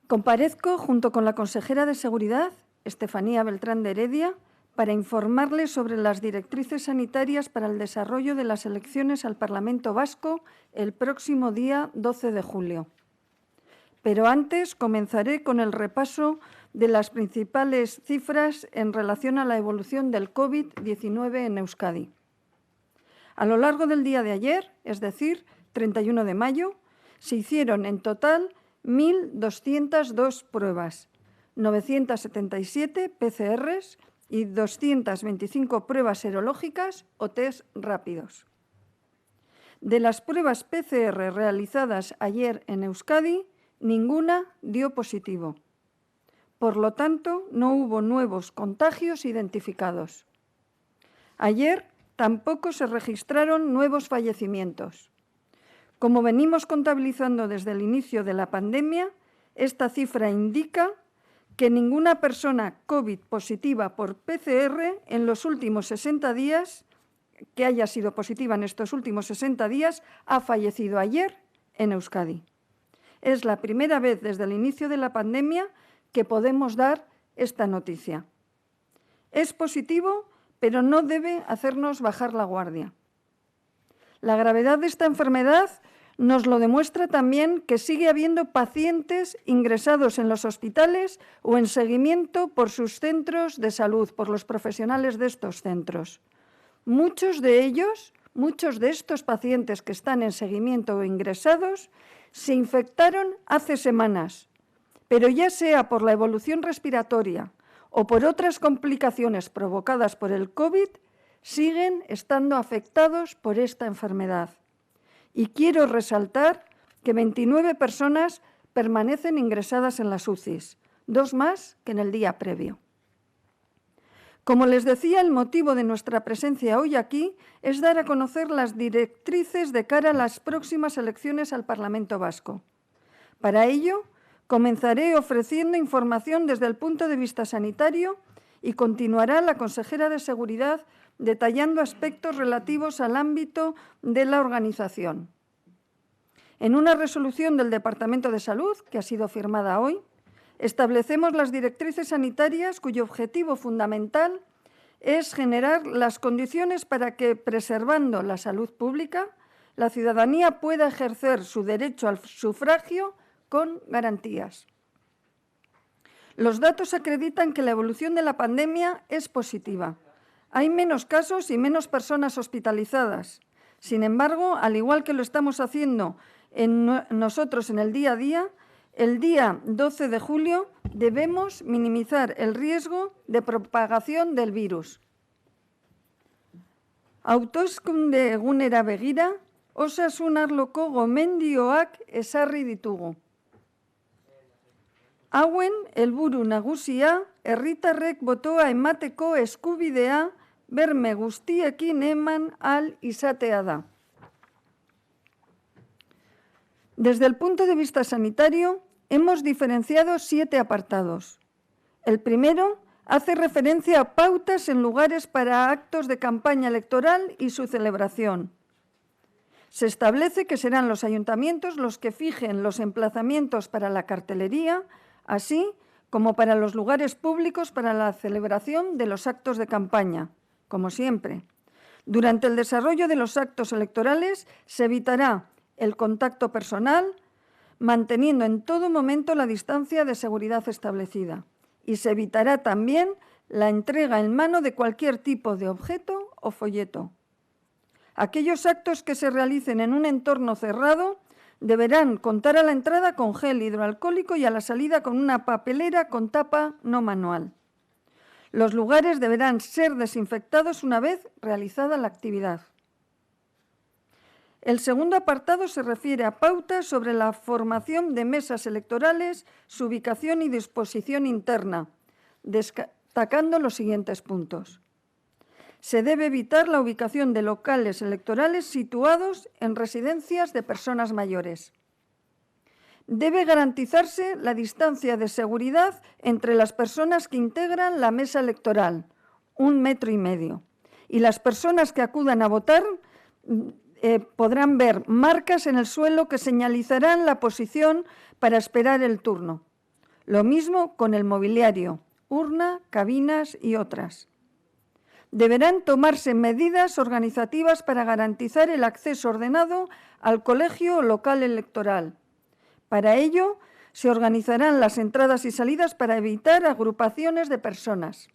Comparezco junto con la consejera de Seguridad, Estefanía Beltrán de Heredia, para informarles sobre las directrices sanitarias para el desarrollo de las elecciones al Parlamento Vasco el próximo día 12 de julio. Pero antes comenzaré con el repaso de las principales cifras en relación a la evolución del COVID-19 en Euskadi. A lo largo del día de ayer, es decir, 31 de mayo, se hicieron en total 1.202 pruebas, 977 PCRs y 225 pruebas serológicas o test rápidos. De las pruebas PCR realizadas ayer en Euskadi, ninguna dio positivo. Por lo tanto, no hubo nuevos contagios identificados. Ayer tampoco se registraron nuevos fallecimientos. Como venimos contabilizando desde el inicio de la pandemia, esta cifra indica que ninguna persona COVID positiva por PCR en los últimos 60 días, que haya sido positiva en estos últimos 60 días, ha fallecido ayer en Euskadi. Es la primera vez desde el inicio de la pandemia que podemos dar esta noticia. Es positivo, pero no debe hacernos bajar la guardia. La gravedad de esta enfermedad nos lo demuestra también que sigue habiendo pacientes ingresados en los hospitales o en seguimiento por sus centros de salud, por los profesionales de estos centros. Muchos de estos pacientes que están en seguimiento o ingresados se infectaron hace semanas, pero ya sea por la evolución respiratoria o por otras complicaciones provocadas por el COVID, siguen estando afectados por esta enfermedad. Y quiero resaltar que 29 personas permanecen ingresadas en las UCIs, 2 más que en el día previo. Como les decía, el motivo de nuestra presencia hoy aquí es dar a conocer las directrices de cara a las próximas elecciones al Parlamento Vasco. Para ello, comenzaré ofreciendo información desde el punto de vista sanitario y continuará la consejera de Seguridad detallando aspectos relativos al ámbito de la organización. En una resolución del Departamento de Salud, que ha sido firmada hoy, establecemos las directrices sanitarias cuyo objetivo fundamental es generar las condiciones para que, preservando la salud pública, la ciudadanía pueda ejercer su derecho al sufragio con garantías. Los datos acreditan que la evolución de la pandemia es positiva. Hay menos casos y menos personas hospitalizadas. Sin embargo, al igual que lo estamos haciendo nosotros en el día a día, el día 12 de julio debemos minimizar el riesgo de propagación del virus. Hauteskunde egunera begira, osasun arloko gomendioak ezarri ditugu. Hauen helburu nagusia, herritarrek botoa emateko eskubidea berme guztiekin eman ahal izatea da. Desde el punto de vista sanitario, hemos diferenciado 7 apartados. El primero hace referencia a pautas en lugares para actos de campaña electoral y su celebración. Se establece que serán los ayuntamientos los que fijen los emplazamientos para la cartelería, así como para los lugares públicos para la celebración de los actos de campaña, como siempre. Durante el desarrollo de los actos electorales se evitará el contacto personal, manteniendo en todo momento la distancia de seguridad establecida. Y se evitará también la entrega en mano de cualquier tipo de objeto o folleto. Aquellos actos que se realicen en un entorno cerrado deberán contar a la entrada con gel hidroalcohólico y a la salida con una papelera con tapa no manual. Los lugares deberán ser desinfectados una vez realizada la actividad. El segundo apartado se refiere a pautas sobre la formación de mesas electorales, su ubicación y disposición interna, destacando los siguientes puntos. Se debe evitar la ubicación de locales electorales situados en residencias de personas mayores. Debe garantizarse la distancia de seguridad entre las personas que integran la mesa electoral, 1,5 metros, y las personas que acudan a votar podrán ver marcas en el suelo que señalizarán la posición para esperar el turno. Lo mismo con el mobiliario, urna, cabinas y otras. Deberán tomarse medidas organizativas para garantizar el acceso ordenado al colegio o local electoral. Para ello, se organizarán las entradas y salidas para evitar agrupaciones de personas.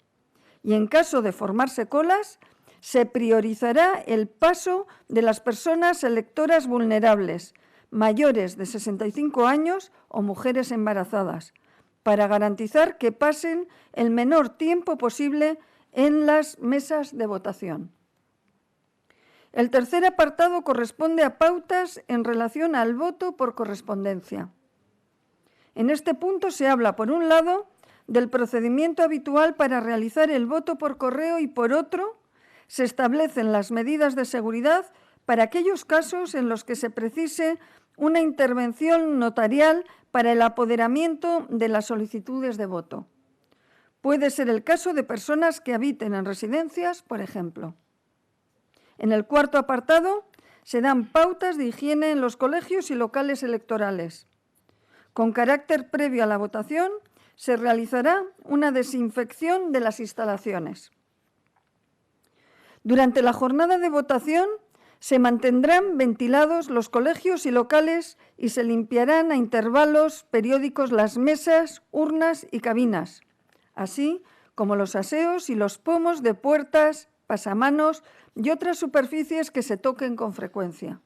Y en caso de formarse colas, se priorizará el paso de las personas electoras vulnerables, mayores de 65 años o mujeres embarazadas, para garantizar que pasen el menor tiempo posible en las mesas de votación. El tercer apartado corresponde a pautas en relación al voto por correspondencia. En este punto se habla, por un lado, del procedimiento habitual para realizar el voto por correo y, por otro, se establecen las medidas de seguridad para aquellos casos en los que se precise una intervención notarial para el apoderamiento de las solicitudes de voto. Puede ser el caso de personas que habiten en residencias, por ejemplo. En el cuarto apartado se dan pautas de higiene en los colegios y locales electorales. Con carácter previo a la votación, se realizará una desinfección de las instalaciones. Durante la jornada de votación se mantendrán ventilados los colegios y locales y se limpiarán a intervalos periódicos las mesas, urnas y cabinas, así como los aseos y los pomos de puertas, pasamanos y otras superficies que se toquen con frecuencia.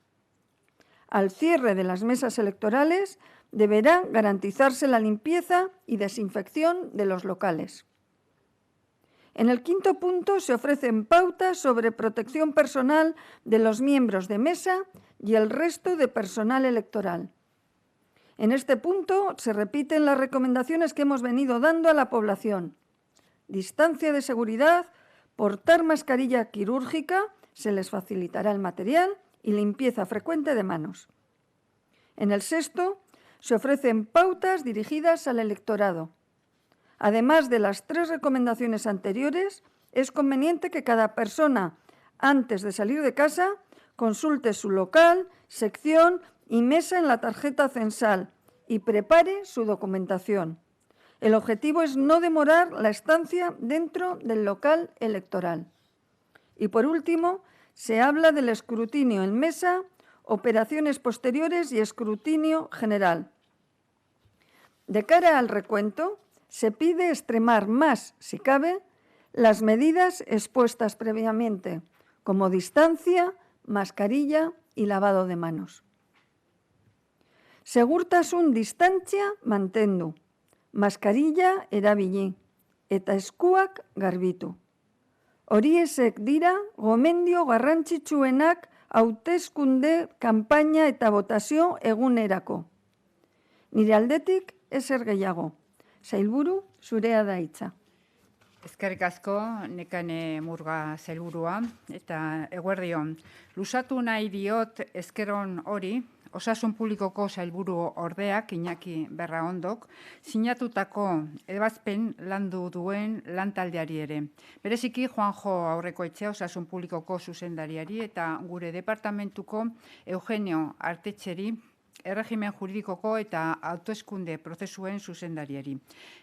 Al cierre de las mesas electorales deberá garantizarse la limpieza y desinfección de los locales. En el quinto punto se ofrecen pautas sobre protección personal de los miembros de mesa y el resto de personal electoral. En este punto se repiten las recomendaciones que hemos venido dando a la población. Distancia de seguridad, portar mascarilla quirúrgica, se les facilitará el material y limpieza frecuente de manos. En el sexto se ofrecen pautas dirigidas al electorado. Además de las 3 recomendaciones anteriores, es conveniente que cada persona, antes de salir de casa, consulte su local, sección y mesa en la tarjeta censal y prepare su documentación. El objetivo es no demorar la estancia dentro del local electoral. Y por último, se habla del escrutinio en mesa, operaciones posteriores y escrutinio general. De cara al recuento, se pide extremar más, si cabe, las medidas expuestas previamente, como distancia, mascarilla y lavado de manos. Segurtasun distantzia mantendu, maskarilla erabili, eta eskuak garbitu. Horiexek dira gomendio garrantzitsuenak hauteskunde, kanpaina eta botazio egunerako. Nire aldetik ezer gehiago. Sailburu, zurea da hitza. Eskerrik asko, Nekane Murga sailburua, eta eguerdion. Luzatu nahi diot eskeron hori, Osasun Publikoko sailburu ordeak, Iñaki Berraondok, sinatutako ebazpen landu duen lantaldeari ere. Bereziki Juanjo Aurrekoetxea Osasun Publikoko zuzendariari eta gure departamentuko Eugenio Artetxeri, erregimen juridikoko eta autoeskunde prozesuen zuzendariari.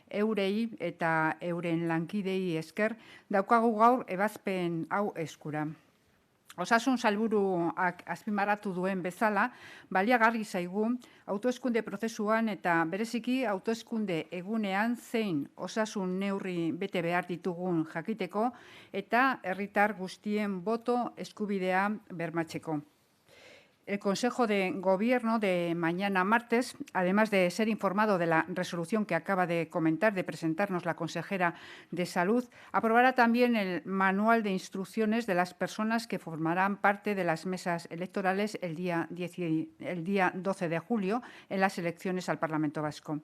Eurei eta euren lankidei esker daukagu gaur ebazpen hau eskura. Osasun sailburuak azpimarratu duen bezala, baliagarri zaigu autoeskunde prozesuan eta bereziki autoeskunde egunean zein osasun neurri bete behar ditugun jakiteko eta herritar guztien boto eskubidea bermatzeko. El Consejo de Gobierno de mañana martes, además de ser informado de la resolución que acaba de comentar, de presentarnos la consejera de Salud, aprobará también el manual de instrucciones de las personas que formarán parte de las mesas electorales el día 12 de julio en las elecciones al Parlamento Vasco.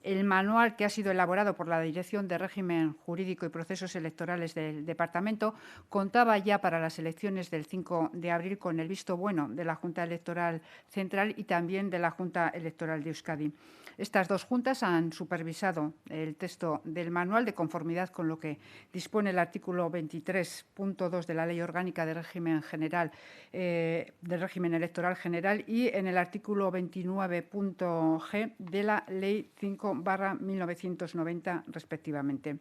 El manual, que ha sido elaborado por la Dirección de Régimen Jurídico y Procesos Electorales del Departamento, contaba ya para las elecciones del 5 de abril con el visto bueno de la Junta Electoral Central y también de la Junta Electoral de Euskadi. Estas dos juntas han supervisado el texto del manual de conformidad con lo que dispone el artículo 23.2 de la Ley Orgánica del Régimen General, del Régimen Electoral General y en el artículo 29.g de la Ley 5/1990 respectivamente.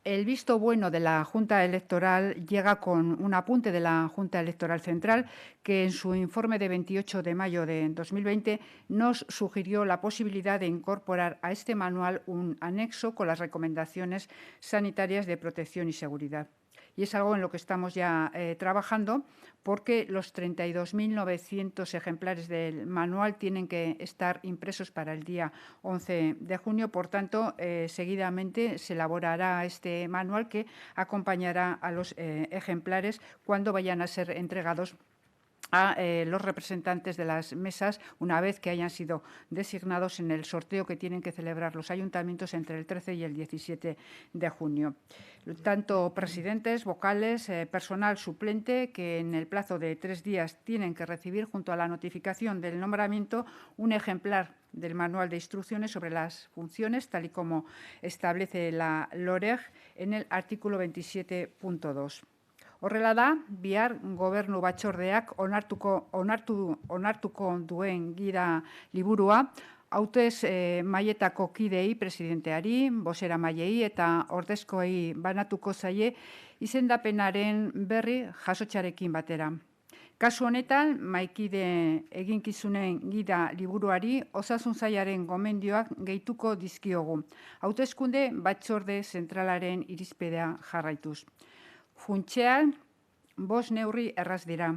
El visto bueno de la Junta Electoral llega con un apunte de la Junta Electoral Central que en su informe de 28 de mayo de 2020 nos sugirió la posibilidad de incorporar a este manual un anexo con las recomendaciones sanitarias de protección y seguridad. Y es algo en lo que estamos ya trabajando porque los 32.900 ejemplares del manual tienen que estar impresos para el día 11 de junio. Por tanto, seguidamente se elaborará este manual que acompañará a los ejemplares cuando vayan a ser entregados a los representantes de las mesas una vez que hayan sido designados en el sorteo que tienen que celebrar los ayuntamientos entre el 13 y el 17 de junio. Tanto presidentes, vocales, personal suplente que en el plazo de 3 días tienen que recibir junto a la notificación del nombramiento un ejemplar del manual de instrucciones sobre las funciones, tal y como establece la LOREG en el artículo 27.2. Horrela da, bihar gobernu batzordeak onartuko duen gida liburua, hautez mailetako kidei, presidenteari, bozeramaileei eta ordezkoei banatuko zaie izendapenaren berri jasotzearekin batera. Kasu honetan, mahaikide eginkizunen gida liburuari osasun sailaren gomendioak gehituko dizkiogu. Hauteskunde batzorde zentralaren irizpidea jarraituz. Funtsean, 5 neurri erraz dira.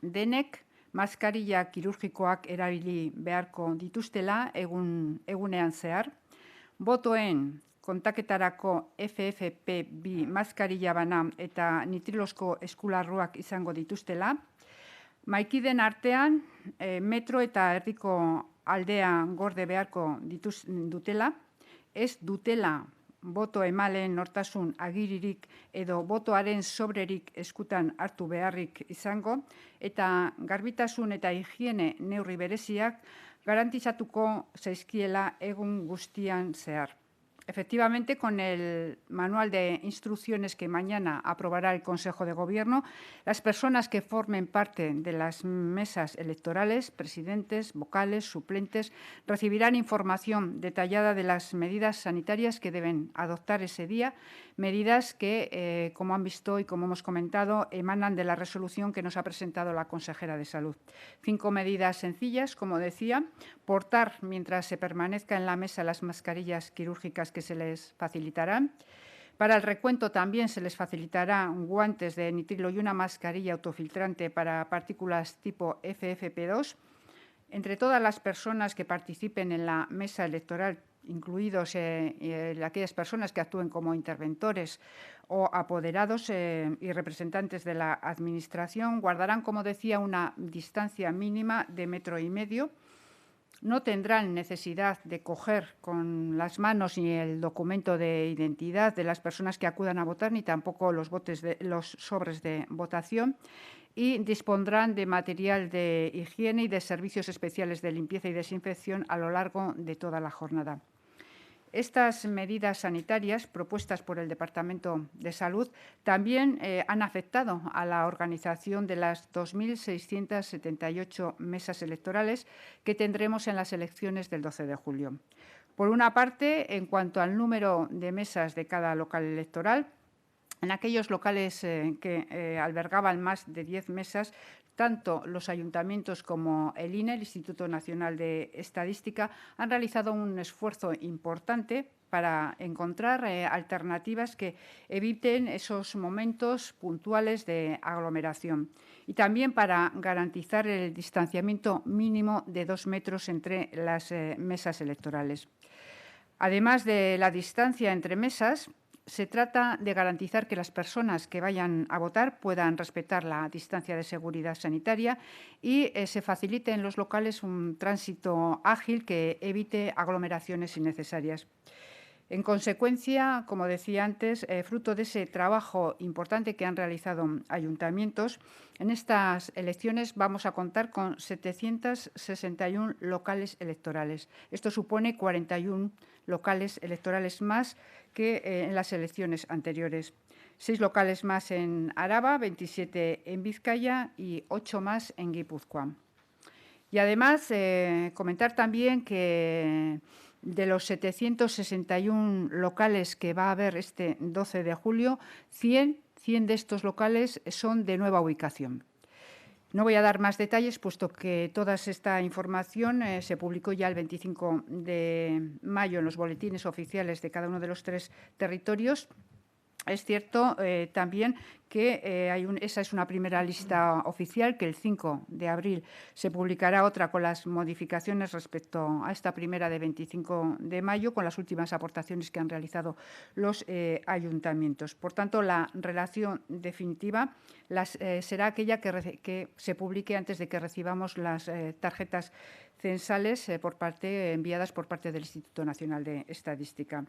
Denek maskarilla kirurgikoak erabili beharko dituztela egunean zehar. Botoen kontaketarako FFP2 maskarilla bana eta nitrilosko eskularruak izango dituztela. Mahaikideen artean, metro eta erdiko aldean gorde beharko dutela. Ez dutela boto emaleen nortasun agiririk edo botoaren sobrerik eskutan hartu beharrik izango eta garbitasun eta higiene neurri bereziak garantizatuko zaizkiela egun guztian zehar. Efectivamente, con el manual de instrucciones que mañana aprobará el Consejo de Gobierno, las personas que formen parte de las mesas electorales, presidentes, vocales, suplentes, recibirán información detallada de las medidas sanitarias que deben adoptar ese día, medidas que, como han visto y como hemos comentado, emanan de la resolución que nos ha presentado la consejera de Salud. 5 medidas sencillas, como decía: portar mientras se permanezca en la mesa las mascarillas quirúrgicas que se les facilitarán. Para el recuento también se les facilitarán guantes de nitrilo y una mascarilla autofiltrante para partículas tipo FFP2. Entre todas las personas que participen en la mesa electoral, incluidos aquellas personas que actúen como interventores o apoderados y representantes de la Administración, guardarán, como decía, una distancia mínima de 1,5 metros. No tendrán necesidad de coger con las manos ni el documento de identidad de las personas que acudan a votar, ni tampoco los sobres de votación, y dispondrán de material de higiene y de servicios especiales de limpieza y desinfección a lo largo de toda la jornada. Estas medidas sanitarias propuestas por el Departamento de Salud también han afectado a la organización de las 2.678 mesas electorales que tendremos en las elecciones del 12 de julio. Por una parte, en cuanto al número de mesas de cada local electoral, en aquellos locales que albergaban más de 10 mesas, tanto los ayuntamientos como el INE, el Instituto Nacional de Estadística, han realizado un esfuerzo importante para encontrar alternativas que eviten esos momentos puntuales de aglomeración y también para garantizar el distanciamiento mínimo de 2 metros entre las mesas electorales. Además de la distancia entre mesas, se trata de garantizar que las personas que vayan a votar puedan respetar la distancia de seguridad sanitaria y se facilite en los locales un tránsito ágil que evite aglomeraciones innecesarias. En consecuencia, como decía antes, fruto de ese trabajo importante que han realizado ayuntamientos, en estas elecciones vamos a contar con 761 locales electorales. Esto supone 41 locales electorales más que en las elecciones anteriores. 6 locales más en Araba, 27 en Vizcaya y 8 más en Guipúzcoa. Y además, comentar también que De los 761 locales que va a haber este 12 de julio, 100 de estos locales son de nueva ubicación. No voy a dar más detalles, puesto que toda esta información se publicó ya el 25 de mayo en los boletines oficiales de cada uno de los 3 territorios. Es cierto también que esa es una primera lista oficial, que el 5 de abril se publicará otra con las modificaciones respecto a esta primera de 25 de mayo, con las últimas aportaciones que han realizado los ayuntamientos. Por tanto, la relación definitiva será aquella que se publique antes de que recibamos las tarjetas censales enviadas por parte del Instituto Nacional de Estadística.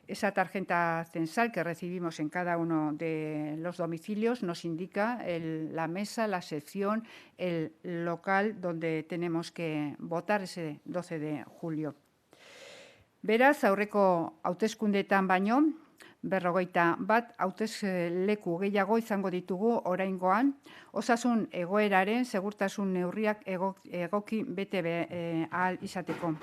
Esa tarjeta censal que recibimos en cada uno de los domicilios nos indica la mesa, la sección, el local donde tenemos que votar ese 12 de julio. Beraz, aurreko hauteskundeetan baino, 51 hautesleku gehiago izango ditugu oraingoan, osasun egoeraren segurtasun neurriak egoki bete ahal izateko.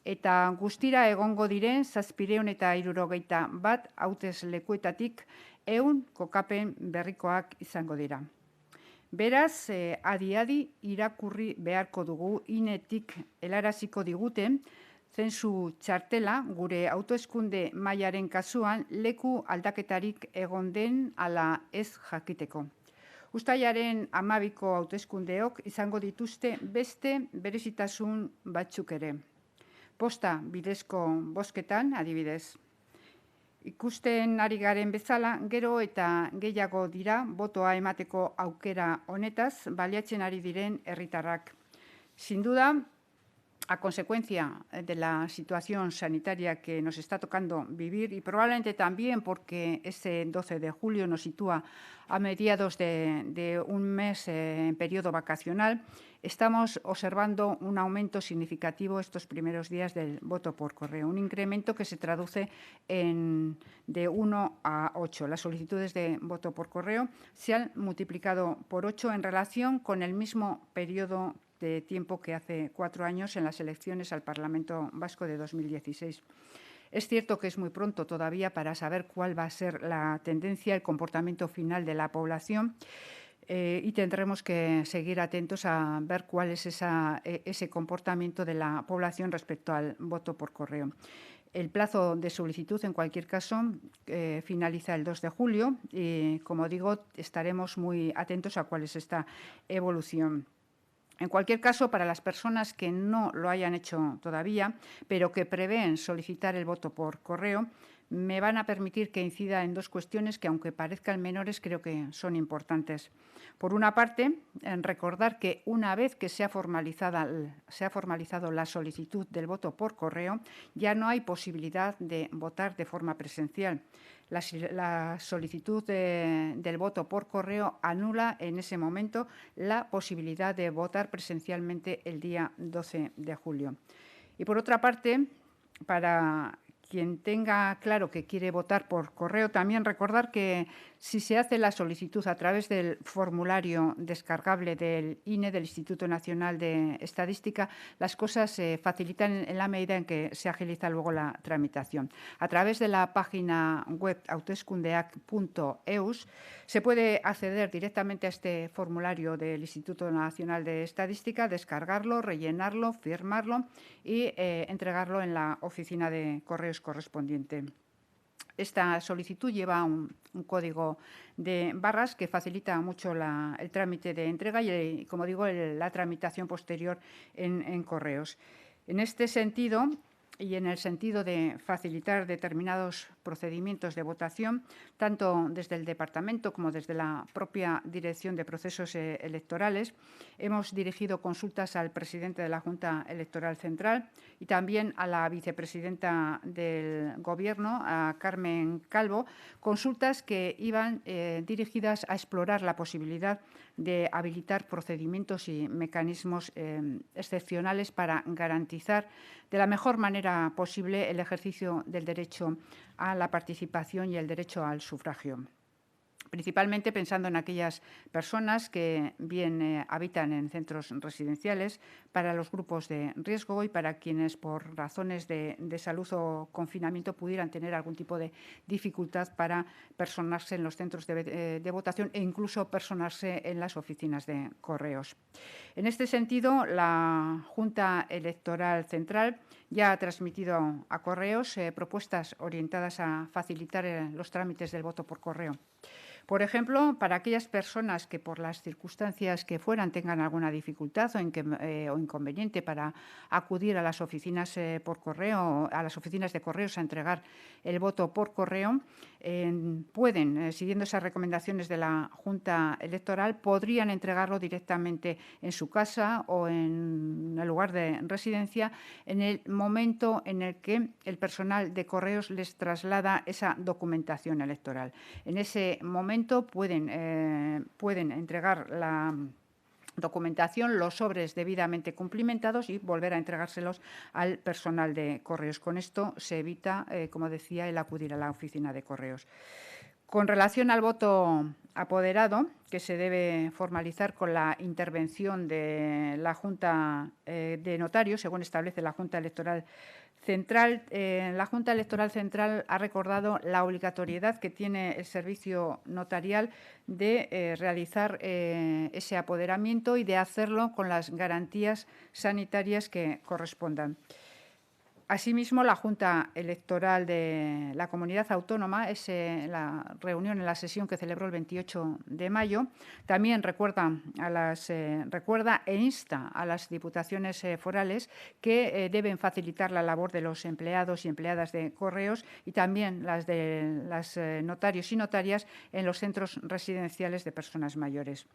Eta guztira egongo diren 761 hauteslekuetatik 100 kokapen berrikoak izango dira. Beraz, adi-adi irakurri beharko dugu inetik helaraziko diguten zentzu txartela gure hauteskunde mailaren kasuan leku aldaketarik egon den ala ez jakiteko. Uztailaren 12ko hauteskundeok izango dituzte beste berezitasun batzuk ere. Posta bidezko bozketan, adibidez. Ikusten ari garen bezala, gero eta gehiago dira botoa emateko aukera honetaz baliatzen ari diren herritarrak. Sin duda, a consecuencia de la situación sanitaria que nos está tocando vivir y probablemente también porque ese 12 de julio nos sitúa a mediados de un mes en periodo vacacional, estamos observando un aumento significativo estos primeros días del voto por correo, un incremento que se traduce de 1 a 8. Las solicitudes de voto por correo se han multiplicado por 8 en relación con el mismo periodo de tiempo que hace 4 años en las elecciones al Parlamento Vasco de 2016. Es cierto que es muy pronto todavía para saber cuál va a ser la tendencia, el comportamiento final de la población y tendremos que seguir atentos a ver cuál es ese comportamiento de la población respecto al voto por correo. El plazo de solicitud, en cualquier caso, finaliza el 2 de julio y, como digo, estaremos muy atentos a cuál es esta evolución. En cualquier caso, para las personas que no lo hayan hecho todavía, pero que prevén solicitar el voto por correo, me van a permitir que incida en 2 cuestiones que, aunque parezcan menores, creo que son importantes. Por una parte, en recordar que una vez que se ha formalizado la solicitud del voto por correo, ya no hay posibilidad de votar de forma presencial. La solicitud del voto por correo anula en ese momento la posibilidad de votar presencialmente el día 12 de julio. Y por otra parte, para quien tenga claro que quiere votar por correo, también recordar que si se hace la solicitud a través del formulario descargable del INE, del Instituto Nacional de Estadística, las cosas se facilitan en la medida en que se agiliza luego la tramitación. A través de la página web hauteskundeak.eus se puede acceder directamente a este formulario del Instituto Nacional de Estadística, descargarlo, rellenarlo, firmarlo y entregarlo en la oficina de correos correspondiente. Esta solicitud lleva un código de barras que facilita mucho el trámite de entrega y, como digo, la tramitación posterior en correos. En este sentido, y en el sentido de facilitar determinados procedimientos de votación, tanto desde el Departamento como desde la propia Dirección de Procesos Electorales, hemos dirigido consultas al presidente de la Junta Electoral Central y también a la vicepresidenta del Gobierno, a Carmen Calvo, consultas que iban dirigidas a explorar la posibilidad de habilitar procedimientos y mecanismos excepcionales para garantizar de la mejor manera posible el ejercicio del derecho a la participación y el derecho al sufragio. principalmente pensando en aquellas personas que bien habitan en centros residenciales, para los grupos de riesgo y para quienes por razones de salud o confinamiento pudieran tener algún tipo de dificultad para personarse en los centros de votación e incluso personarse en las oficinas de correos. En este sentido, la Junta Electoral Central ya ha transmitido a correos propuestas orientadas a facilitar los trámites del voto por correo. Por ejemplo, para aquellas personas que por las circunstancias que fueran tengan alguna dificultad o inconveniente para acudir a las oficinas por correo, a las oficinas de correos a entregar el voto por correo, pueden, siguiendo esas recomendaciones de la Junta Electoral, podrían entregarlo directamente en su casa o en el lugar de residencia en el momento en el que el personal de correos les traslada esa documentación electoral. En ese momento pueden entregar la documentación, los sobres debidamente cumplimentados y volver a entregárselos al personal de correos. Con esto se evita, como decía, el acudir a la oficina de correos. Con relación al voto apoderado, que se debe formalizar con la intervención de la Junta de Notarios, según establece la Junta Electoral Central, la Junta Electoral Central ha recordado la obligatoriedad que tiene el servicio notarial de realizar ese apoderamiento y de hacerlo con las garantías sanitarias que correspondan. Asimismo, la Junta Electoral de la Comunidad Autónoma, la reunión en la sesión que celebró el 28 de mayo, también recuerda e insta a las diputaciones forales que deben facilitar la labor de los empleados y empleadas de correos y también las de los notarios y notarias en los centros residenciales de personas mayores.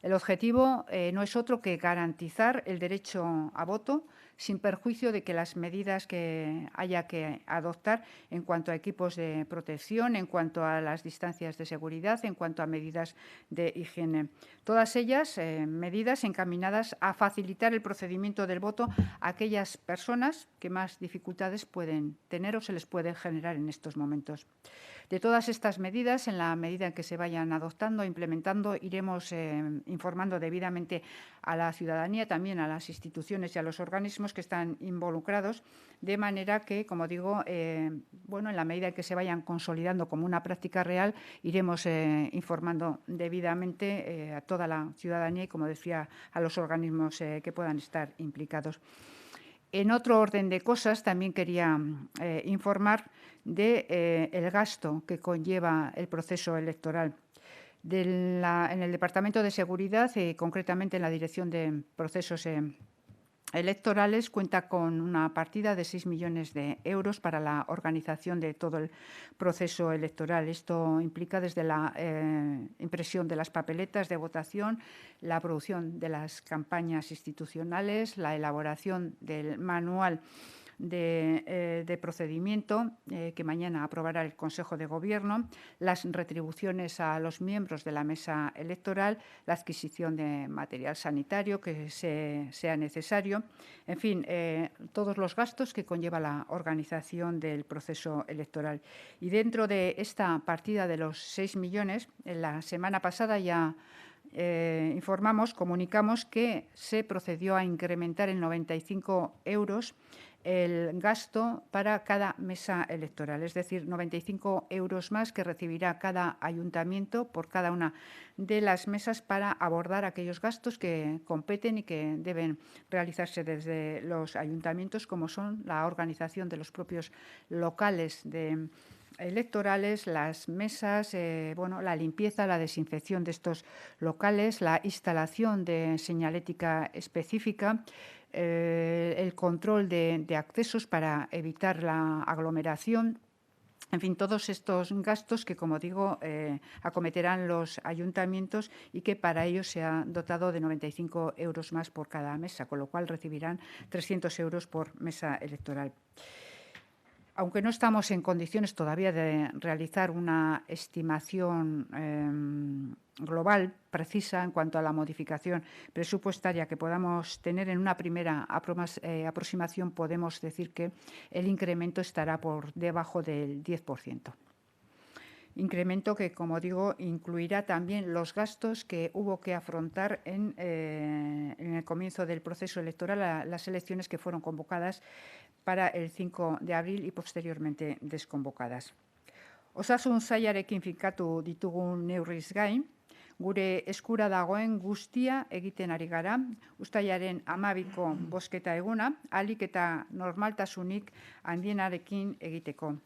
El objetivo no es otro que garantizar el derecho a voto sin perjuicio de que las medidas que haya que adoptar en cuanto a equipos de protección, en cuanto a las distancias de seguridad, en cuanto a medidas de higiene. Todas ellas medidas encaminadas a facilitar el procedimiento del voto a aquellas personas que más dificultades pueden tener o se les puede generar en estos momentos. De todas estas medidas, en la medida en que se vayan adoptando e implementando, iremos informando debidamente a la ciudadanía, también a las instituciones y a los organismos que están involucrados, de manera que, como digo, en la medida en que se vayan consolidando como una práctica real, iremos informando debidamente a toda la ciudadanía y, como decía, a los organismos que puedan estar implicados. En otro orden de cosas, también quería informar del gasto que conlleva el proceso electoral. En el Departamento de Seguridad, concretamente en la Dirección de Procesos Electorales, cuenta con una partida de 6 millones de euros para la organización de todo el proceso electoral. Esto implica desde la impresión de las papeletas de votación, la producción de las campañas institucionales, la elaboración del manual de procedimiento que mañana aprobará el Consejo de Gobierno, las retribuciones a los miembros de la mesa electoral, la adquisición de material sanitario que sea necesario, en fin, todos los gastos que conlleva la organización del proceso electoral. Y dentro de esta partida de los 6 millones, en la semana pasada ya comunicamos que se procedió a incrementar en 95 euros el gasto para cada mesa electoral, es decir, 95 euros más que recibirá cada ayuntamiento por cada una de las mesas para abordar aquellos gastos que competen y que deben realizarse desde los ayuntamientos, como son la organización de los propios locales electorales, las mesas, la limpieza, la desinfección de estos locales, la instalación de señalética específica, el control de accesos para evitar la aglomeración. En fin, todos estos gastos que, como digo, acometerán los ayuntamientos y que para ello se ha dotado de 95 euros más por cada mesa, con lo cual recibirán 300 euros por mesa electoral. Aunque no estamos en condiciones todavía de realizar una estimación global precisa en cuanto a la modificación presupuestaria que podamos tener, en una primera aproximación podemos decir que el incremento estará por debajo del 10%. Incremento que, como digo, incluirá también los gastos que hubo que afrontar en el comienzo del proceso electoral, las elecciones que fueron convocadas para el 5 de abril y posteriormente desconvocadas. Osasun sailarekin finkatu ditugun neurriz gain, gure eskura dagoen guztia egiten ari gara, uztailaren 12ko bozketa eguna, ahalik eta normaltasunik handienarekin egiteko.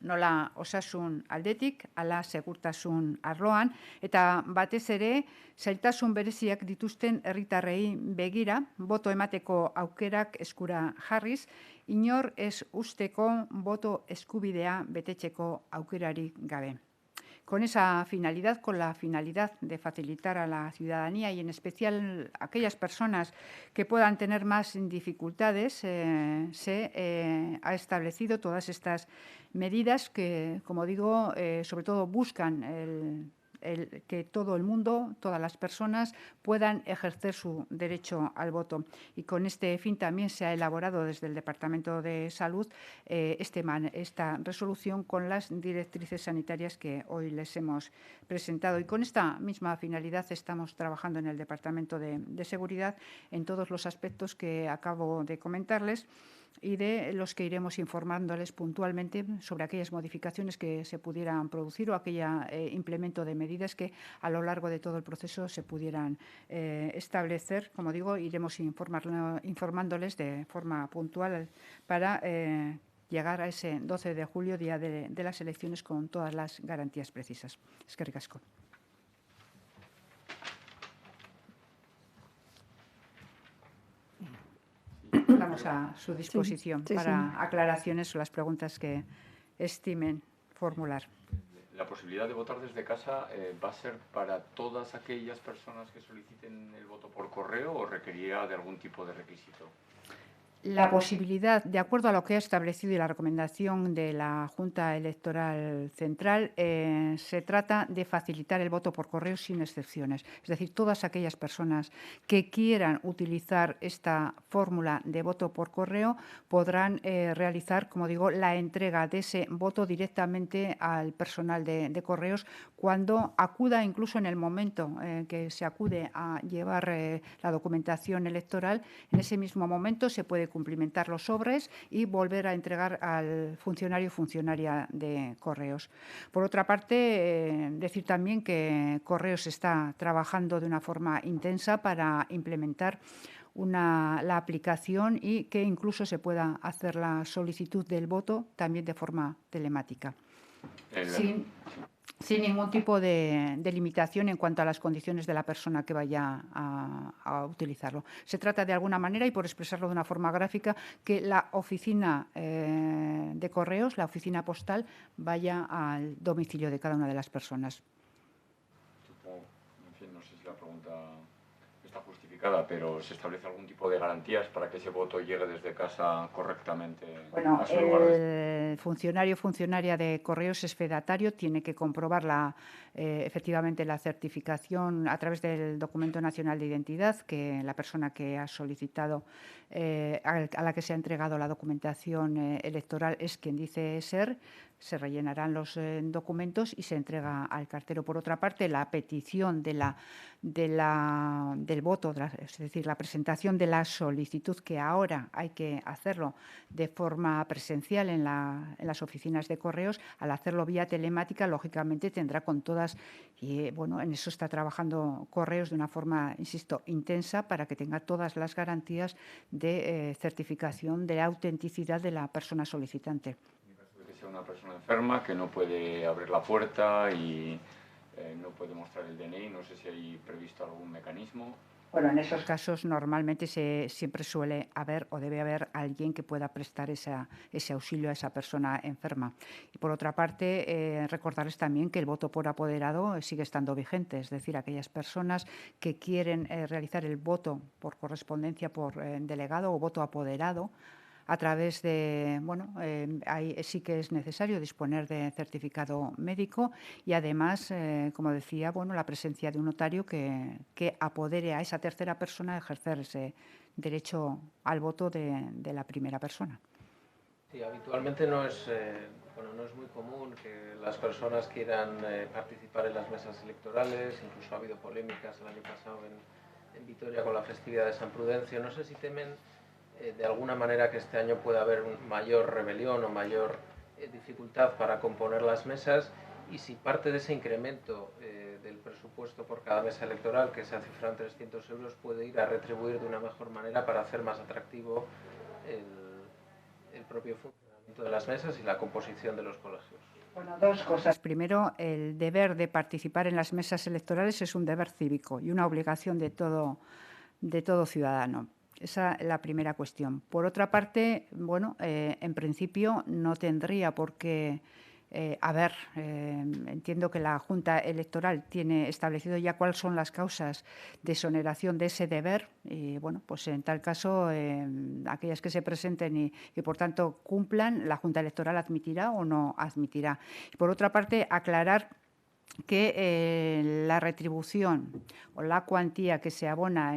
Nola osasun aldetik, ala segurtasun arloan, eta batez ere, zailtasun bereziak dituzten herritarrei begira, boto emateko aukerak eskura jarriz, inor ez usteko boto eskubidea betetzeko aukerarik gabe. Con esa finalidad, con la finalidad de facilitar a la ciudadanía y en especial a aquellas personas que puedan tener más dificultades, se ha establecido todas estas medidas que, como digo, sobre todo buscan que todo el mundo, todas las personas puedan ejercer su derecho al voto. Y con este fin también se ha elaborado desde el Departamento de Salud esta resolución con las directrices sanitarias que hoy les hemos presentado. Y con esta misma finalidad estamos trabajando en el Departamento de Seguridad en todos los aspectos que acabo de comentarles y de los que iremos informándoles puntualmente sobre aquellas modificaciones que se pudieran producir o aquel implemento de medidas que a lo largo de todo el proceso se pudieran establecer. Como digo, iremos informándoles de forma puntual para llegar a ese 12 de julio, día de las elecciones, con todas las garantías precisas. Eskerrik asko. Estamos a su disposición para aclaraciones o las preguntas que estimen formular. La posibilidad de votar desde casa va a ser para todas aquellas personas que soliciten el voto por correo o requerirá de algún tipo de requisito. La posibilidad, de acuerdo a lo que ha establecido y la recomendación de la Junta Electoral Central, se trata de facilitar el voto por correo sin excepciones. Es decir, todas aquellas personas que quieran utilizar esta fórmula de voto por correo podrán realizar, como digo, la entrega de ese voto directamente al personal de correos cuando acuda, incluso en el momento que se acude a llevar la documentación electoral. En ese mismo momento se puede cumplimentar los sobres y volver a entregar al funcionario o funcionaria de correos. Por otra parte, decir también que Correos está trabajando de una forma intensa para implementar la aplicación y que incluso se pueda hacer la solicitud del voto también de forma telemática. Sin ningún tipo de limitación en cuanto a las condiciones de la persona que vaya a utilizarlo. Se trata de alguna manera, y por expresarlo de una forma gráfica, que la oficina de correos, la oficina postal, vaya al domicilio de cada una de las personas. Supongo, en fin, no sé si la pregunta está justificada, pero ¿se establece algún tipo de garantías para que ese voto llegue desde casa correctamente? Bueno, el funcionario o funcionaria de correos es fedatario, tiene que comprobar efectivamente la certificación a través del documento nacional de identidad que la persona que ha solicitado, a la que se ha entregado la documentación electoral, es quien dice ser. Se rellenarán los documentos y se entrega al cartero. Por otra parte, la petición del voto, es decir, la presentación de la solicitud, que ahora hay que hacerlo de forma presencial en las oficinas de correos, al hacerlo vía telemática, lógicamente tendrá con todas, y bueno, en eso está trabajando Correos de una forma, insisto, intensa, para que tenga todas las garantías de certificación de la autenticidad de la persona solicitante. Una persona enferma que no puede abrir la puerta y no puede mostrar el DNI, no sé si hay previsto algún mecanismo. Bueno, en esos casos normalmente siempre suele haber o debe haber alguien que pueda prestar ese auxilio a esa persona enferma. Y por otra parte, recordarles también que el voto por apoderado sigue estando vigente, es decir, aquellas personas que quieren realizar el voto por correspondencia por delegado o voto apoderado, a través de, bueno, ahí sí que es necesario disponer de certificado médico y además, como decía, bueno, la presencia de un notario que apodere a esa tercera persona a ejercer ese derecho al voto de la primera persona. Sí, habitualmente no es Bueno, no es muy común que las personas quieran participar en las mesas electorales, incluso ha habido polémicas el año pasado en Vitoria con la festividad de San Prudencio. No sé si temen de alguna manera que este año pueda haber mayor rebelión o mayor dificultad para componer las mesas, y si parte de ese incremento del presupuesto por cada mesa electoral, que se ha cifrado en 300 euros, puede ir a retribuir de una mejor manera para hacer más atractivo el propio funcionamiento de las mesas y la composición de los colegios. Bueno, dos cosas. Primero, el deber de participar en las mesas electorales es un deber cívico y una obligación de todo ciudadano. Esa es la primera cuestión. Por otra parte, bueno, en principio no tendría por qué haber. Entiendo que la Junta Electoral tiene establecido ya cuáles son las causas de exoneración de ese deber y, bueno, pues en tal caso, aquellas que se presenten y por tanto cumplan, la Junta Electoral admitirá o no admitirá. Por otra parte, aclarar que la retribución o la cuantía que se abona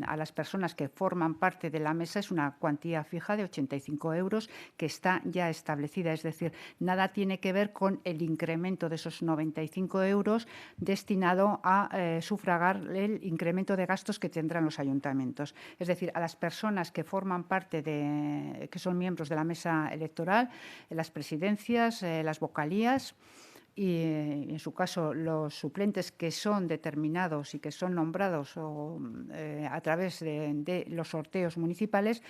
a las personas que forman parte de la mesa es una cuantía fija de 85 euros que está ya establecida. Es decir, nada tiene que ver con el incremento de esos 95 euros destinado a sufragar el incremento de gastos que tendrán los ayuntamientos. Es decir, a las personas que forman parte que son miembros de la mesa electoral, las presidencias, las vocalías, y en su caso los suplentes que son determinados y que son nombrados a través de los sorteos municipales,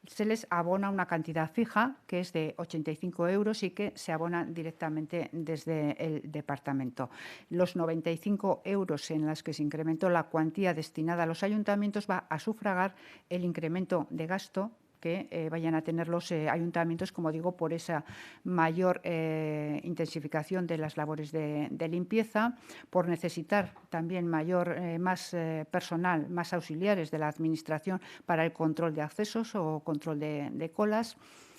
se les abona una cantidad fija que es de 85 euros y que se abona directamente desde el departamento. Los 95 euros en los que se incrementó la cuantía destinada a los ayuntamientos va a sufragar el incremento de gasto que vayan a tener los ayuntamientos, como digo, por esa mayor intensificación de las labores de limpieza, por necesitar también más personal, más auxiliares de la Administración para el control de accesos o control de colas,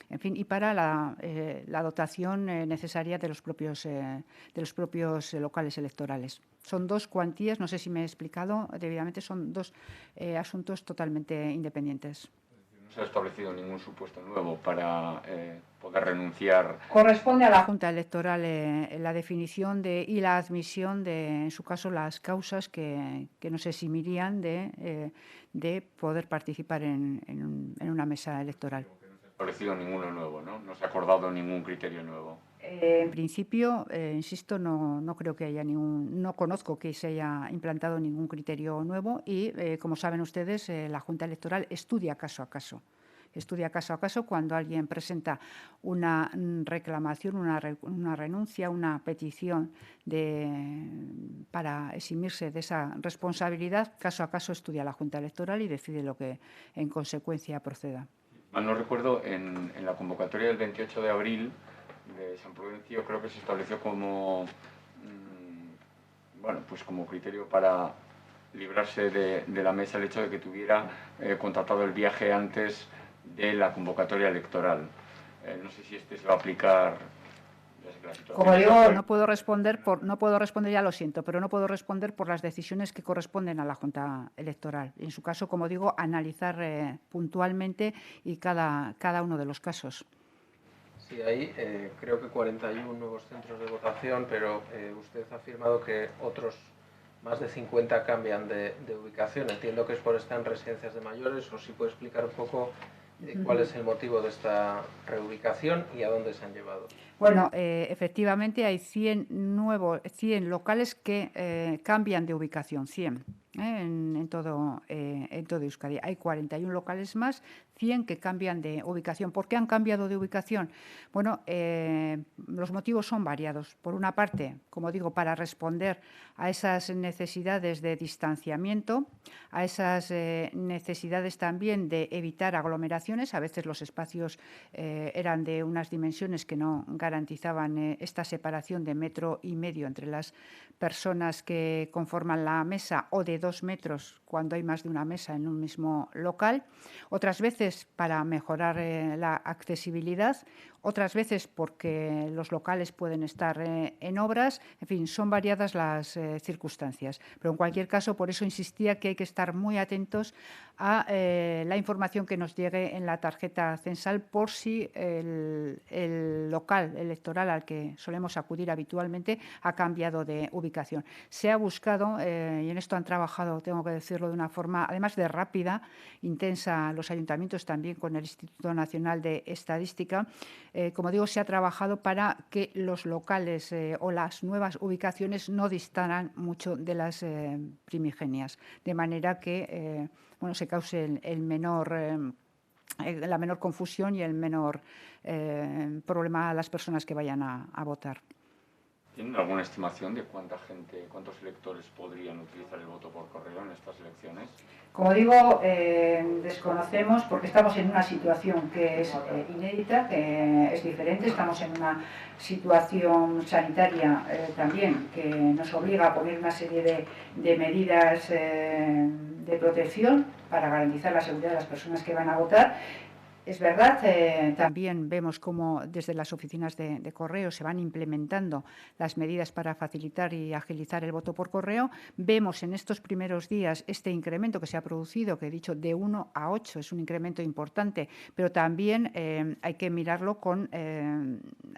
en fin, y para la dotación necesaria de los propios locales electorales. Son dos cuantías, no sé si me he explicado debidamente, son dos asuntos totalmente independientes. No se ha establecido ningún supuesto nuevo para poder renunciar. Corresponde a la Junta Electoral la definición y la admisión de, en su caso, las causas que nos eximirían de poder participar en una mesa electoral. No se ha establecido ninguno nuevo, ¿no? No se ha acordado ningún criterio nuevo. En principio, insisto, no creo que haya no conozco que se haya implantado ningún criterio nuevo y, como saben ustedes, la Junta Electoral estudia caso a caso. Estudia caso a caso cuando alguien presenta una reclamación, una renuncia, una petición para eximirse de esa responsabilidad. Caso a caso estudia la Junta Electoral y decide lo que en consecuencia proceda. Mal no recuerdo, en la convocatoria del 28 de abril de San Prudencio creo que se estableció como como criterio para librarse de la mesa el hecho de que tuviera contratado el viaje antes de la convocatoria electoral. No sé si se va a aplicar. Como digo, no puedo responder, ya lo siento, pero no puedo responder por las decisiones que corresponden a la Junta Electoral. En su caso, como digo, analizar puntualmente y cada uno de los casos. Sí, hay creo que 41 nuevos centros de votación, pero usted ha afirmado que otros más de 50 cambian de ubicación. Entiendo que es por estar en residencias de mayores, o si puede explicar un poco cuál es el motivo de esta reubicación y a dónde se han llevado. Bueno, efectivamente hay 100 locales que cambian de ubicación, 100. En todo Euskadi. Hay 41 locales más, 100 que cambian de ubicación. ¿Por qué han cambiado de ubicación? Bueno, los motivos son variados. Por una parte, como digo, para responder a esas necesidades de distanciamiento, a esas necesidades también de evitar aglomeraciones. A veces los espacios eran de unas dimensiones que no garantizaban esta separación de 1,5 metros entre las personas que conforman la mesa, o de 2 metros cuando hay más de una mesa en un mismo local, otras veces para mejorar la accesibilidad, otras veces porque los locales pueden estar en obras, en fin, son variadas las circunstancias. Pero en cualquier caso, por eso insistía que hay que estar muy atentos a la información que nos llegue en la tarjeta censal por si el local electoral al que solemos acudir habitualmente ha cambiado de ubicación. Se ha buscado, y en esto han trabajado, tengo que decirlo, de una forma, además de rápida, intensa, los ayuntamientos también con el Instituto Nacional de Estadística. Como digo, se ha trabajado para que los locales o las nuevas ubicaciones no distaran mucho de las primigenias, de manera que se cause la menor confusión y el menor problema a las personas que vayan a votar. ¿Tienen alguna estimación de cuántos electores podrían utilizar el voto por correo en estas elecciones? Como digo, desconocemos porque estamos en una situación que es inédita, que es diferente. Estamos en una situación sanitaria también que nos obliga a poner una serie de medidas de protección para garantizar la seguridad de las personas que van a votar. Es verdad, también vemos cómo desde las oficinas de correo se van implementando las medidas para facilitar y agilizar el voto por correo. Vemos en estos primeros días este incremento que se ha producido, que he dicho de 1 a 8, es un incremento importante, pero también hay que mirarlo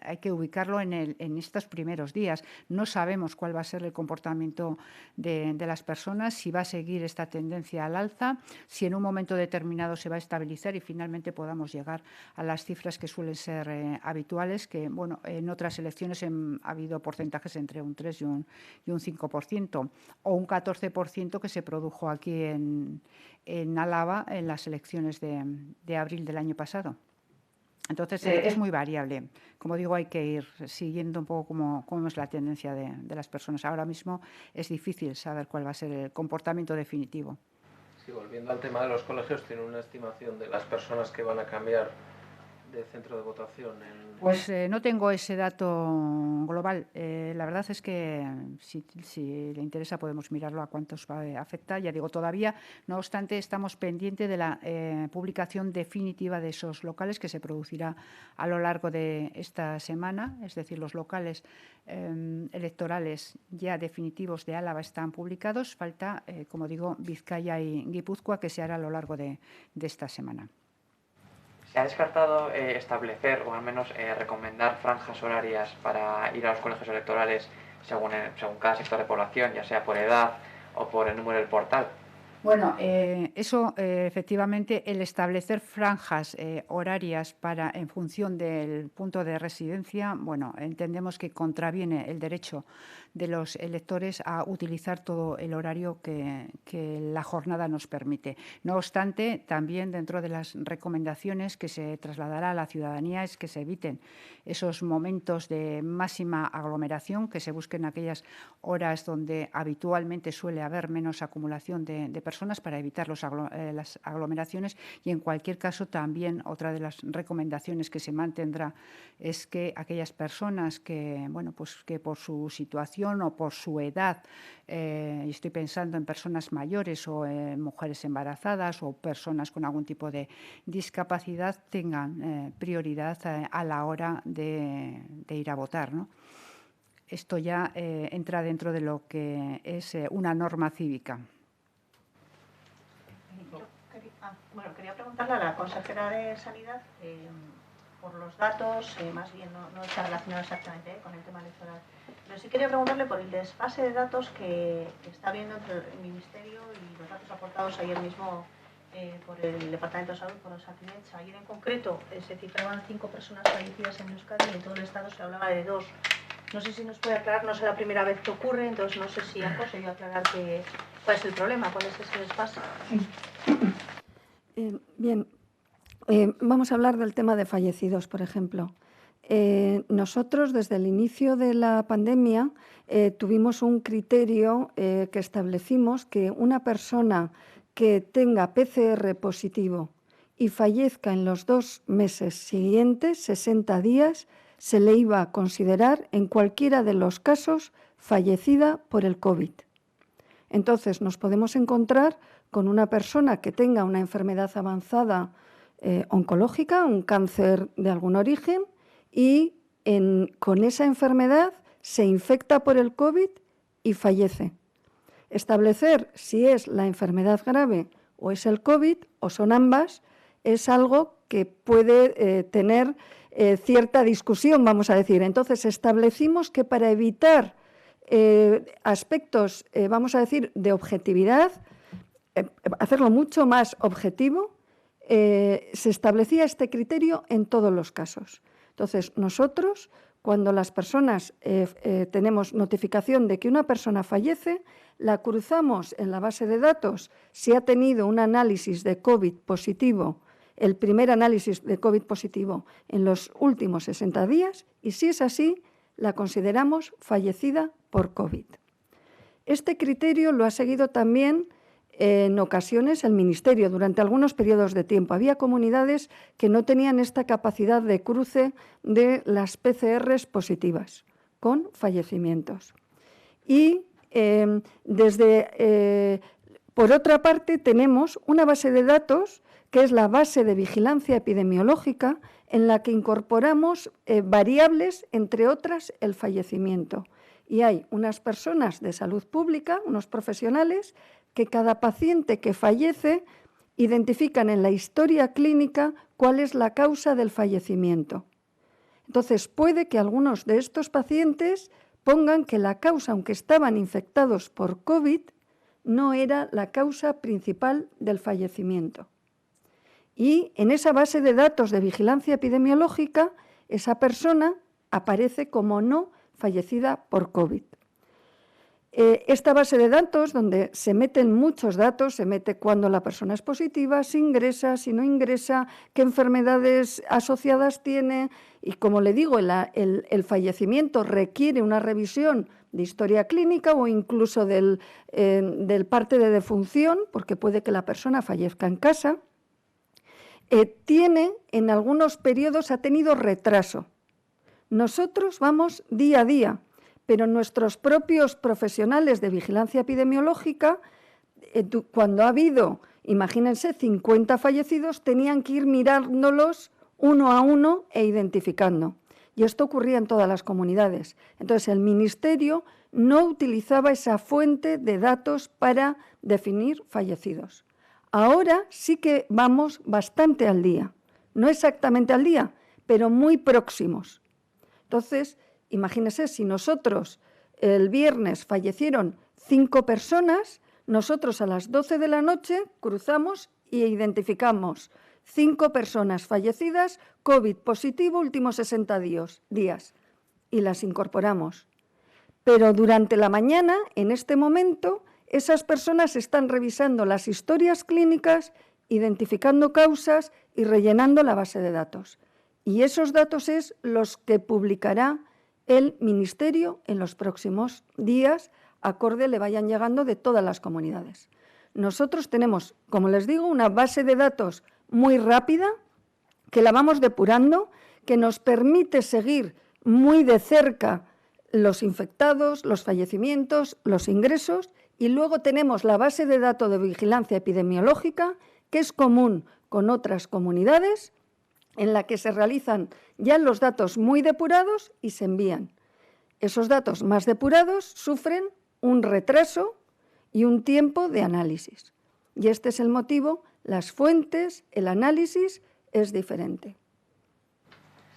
hay que ubicarlo en estos primeros días. No sabemos cuál va a ser el comportamiento de las personas, si va a seguir esta tendencia al alza, si en un momento determinado se va a estabilizar y finalmente podamos llegar a las cifras que suelen ser habituales, que en otras elecciones ha habido porcentajes entre un 3 y un 5%, o un 14% que se produjo aquí en Álava en las elecciones de abril del año pasado. Entonces, es muy variable. Como digo, hay que ir siguiendo un poco cómo es la tendencia de las personas. Ahora mismo es difícil saber cuál va a ser el comportamiento definitivo. Sí, volviendo al tema de los colegios, ¿tiene una estimación de las personas que van a cambiar de centro de votación? Pues no tengo ese dato global. La verdad es que si le interesa podemos mirarlo a cuántos afecta. Ya digo, todavía, no obstante, estamos pendientes de la publicación definitiva de esos locales que se producirá a lo largo de esta semana. Es decir, los locales electorales ya definitivos de Álava están publicados. Falta, como digo, Vizcaya y Guipúzcoa, que se hará a lo largo de esta semana. ¿Se ha descartado establecer o al menos recomendar franjas horarias para ir a los colegios electorales según cada sector de población, ya sea por edad o por el número del portal? Bueno, eso efectivamente, el establecer franjas horarias en función del punto de residencia, entendemos que contraviene el derecho de los electores a utilizar todo el horario que la jornada nos permite. No obstante, también dentro de las recomendaciones que se trasladará a la ciudadanía es que se eviten esos momentos de máxima aglomeración, que se busquen aquellas horas donde habitualmente suele haber menos acumulación de personas para evitar las aglomeraciones, y en cualquier caso también otra de las recomendaciones que se mantendrá es que aquellas personas que por su situación o por su edad, y estoy pensando en personas mayores o en mujeres embarazadas o personas con algún tipo de discapacidad, tengan prioridad a la hora de ir a votar, ¿no? Esto ya entra dentro de lo que es una norma cívica. Quería preguntarle a la consejera de Sanidad por los datos, más bien no está relacionado exactamente con el tema electoral, pero sí quería preguntarle por el desfase de datos que está habiendo entre el Ministerio y los datos aportados ayer mismo por el Departamento de Salud, por Osakidetza. Ayer en concreto se cifraban 5 personas fallecidas en Euskadi y en todo el Estado se hablaba de 2. No sé si nos puede aclarar, no es la primera vez que ocurre, entonces no sé si ha conseguido aclarar cuál es el problema, cuál es ese desfase. Bien, vamos a hablar del tema de fallecidos, por ejemplo. Nosotros, desde el inicio de la pandemia, tuvimos un criterio que establecimos, que una persona que tenga PCR positivo y fallezca en los 2 meses siguientes, 60 días, se le iba a considerar en cualquiera de los casos fallecida por el COVID. Entonces, nos podemos encontrar con una persona que tenga una enfermedad avanzada oncológica, un cáncer de algún origen, y con esa enfermedad se infecta por el COVID y fallece. Establecer si es la enfermedad grave o es el COVID o son ambas es algo que puede tener cierta discusión, vamos a decir. Entonces, establecimos que para evitar aspectos, vamos a decir, de objetividad, hacerlo mucho más objetivo, se establecía este criterio en todos los casos. Entonces, nosotros, cuando las personas tenemos notificación de que una persona fallece, la cruzamos en la base de datos si ha tenido un análisis de COVID positivo, el primer análisis de COVID positivo en los últimos 60 días, y si es así, la consideramos fallecida por COVID. Este criterio lo ha seguido también en ocasiones el Ministerio durante algunos periodos de tiempo. Había comunidades que no tenían esta capacidad de cruce de las PCRs positivas con fallecimientos. Y por otra parte, tenemos una base de datos que es la base de vigilancia epidemiológica, en la que incorporamos variables, entre otras, el fallecimiento. Y hay unas personas de salud pública, unos profesionales, que cada paciente que fallece identifican en la historia clínica cuál es la causa del fallecimiento. Entonces, puede que algunos de estos pacientes pongan que la causa, aunque estaban infectados por COVID, no era la causa principal del fallecimiento. Y en esa base de datos de vigilancia epidemiológica, esa persona aparece como no fallecida por COVID. Esta base de datos, donde se meten muchos datos, se mete cuando la persona es positiva, si ingresa, si no ingresa, qué enfermedades asociadas tiene, y como le digo, el fallecimiento requiere una revisión de historia clínica o incluso del parte de defunción, porque puede que la persona fallezca en casa. En algunos periodos ha tenido retraso. Nosotros vamos día a día, pero nuestros propios profesionales de vigilancia epidemiológica, cuando ha habido, imagínense, 50 fallecidos, tenían que ir mirándolos uno a uno e identificando. Y esto ocurría en todas las comunidades. Entonces, el Ministerio no utilizaba esa fuente de datos para definir fallecidos. Ahora sí que vamos bastante al día. No exactamente al día, pero muy próximos. Entonces, imagínense, si nosotros el viernes fallecieron 5 personas, nosotros a las 12 de la noche cruzamos e identificamos 5 personas fallecidas, COVID positivo, últimos 60 días, y las incorporamos. Pero durante la mañana, en este momento, esas personas están revisando las historias clínicas, identificando causas y rellenando la base de datos. Y esos datos es los que publicará el Ministerio en los próximos días, acorde le vayan llegando de todas las comunidades. Nosotros tenemos, como les digo, una base de datos muy rápida, que la vamos depurando, que nos permite seguir muy de cerca los infectados, los fallecimientos, los ingresos, y luego tenemos la base de datos de vigilancia epidemiológica, que es común con otras comunidades, en la que se realizan ya los datos muy depurados y se envían. Esos datos más depurados sufren un retraso y un tiempo de análisis. Y este es el motivo, las fuentes, el análisis es diferente.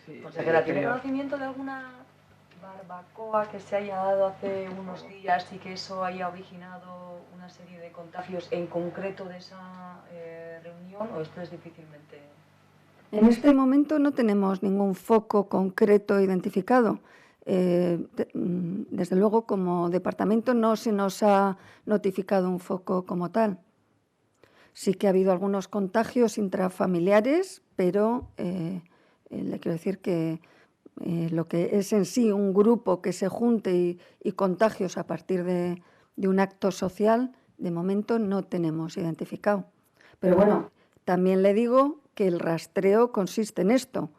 Sí, consejera, ¿tiene conocimiento de alguna barbacoa que se haya dado hace unos días y que eso haya originado una serie de contagios en concreto de esa reunión, o esto es difícilmente...? En este momento no tenemos ningún foco concreto identificado. Desde luego, como departamento no se nos ha notificado un foco como tal. Sí que ha habido algunos contagios intrafamiliares, pero le quiero decir que lo que es en sí un grupo que se junte y contagios a partir de un acto social, de momento no tenemos identificado. Pero bueno, también le digo que el rastreo consiste en esto.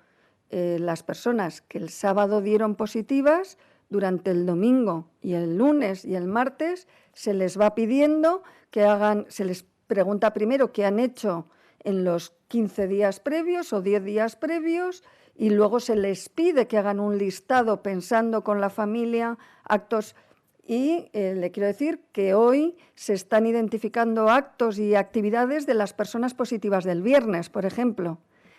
Las personas que el sábado dieron positivas, durante el domingo y el lunes y el martes se les va pidiendo que hagan, se les pregunta primero qué han hecho en los 15 días previos o 10 días previos y luego se les pide que hagan un listado pensando con la familia actos. Y le quiero decir que hoy se están identificando actos y actividades de las personas positivas del viernes, por ejemplo.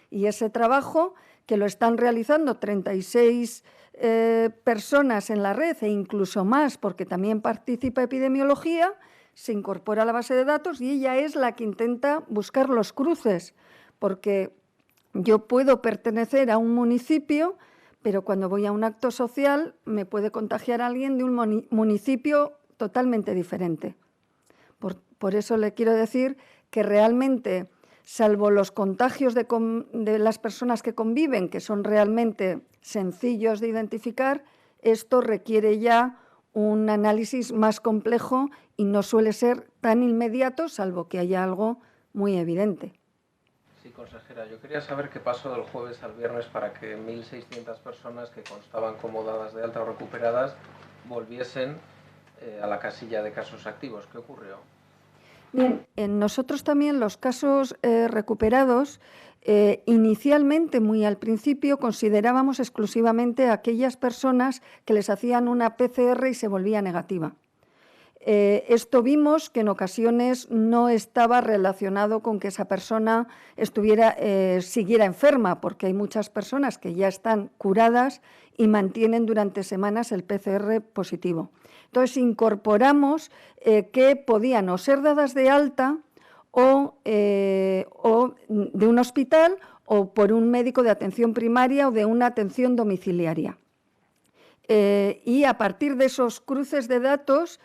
Y ese trabajo que lo están realizando 36 personas en la red e incluso más, porque también participa epidemiología, se incorpora a la base de datos y ella es la que intenta buscar los cruces, porque yo puedo pertenecer a un municipio, pero cuando voy a un acto social me puede contagiar a alguien de un municipio totalmente diferente. Por eso le quiero decir que realmente, salvo los contagios de las personas que conviven, que son realmente sencillos de identificar, esto requiere ya un análisis más complejo y no suele ser tan inmediato, salvo que haya algo muy evidente. Sí, consejera, yo quería saber qué pasó del jueves al viernes para que 1.600 personas que constaban como dadas de alta o recuperadas volviesen a la casilla de casos activos. ¿Qué ocurrió? Bien, en nosotros también los casos recuperados, inicialmente, muy al principio, considerábamos exclusivamente a aquellas personas que les hacían una PCR y se volvía negativa. Esto vimos que en ocasiones no estaba relacionado con que esa persona siguiera enferma, porque hay muchas personas que ya están curadas y mantienen durante semanas el PCR positivo. Entonces incorporamos que podían o ser dadas de alta o de un hospital o por un médico de atención primaria o de una atención domiciliaria. Y a partir de esos cruces de datos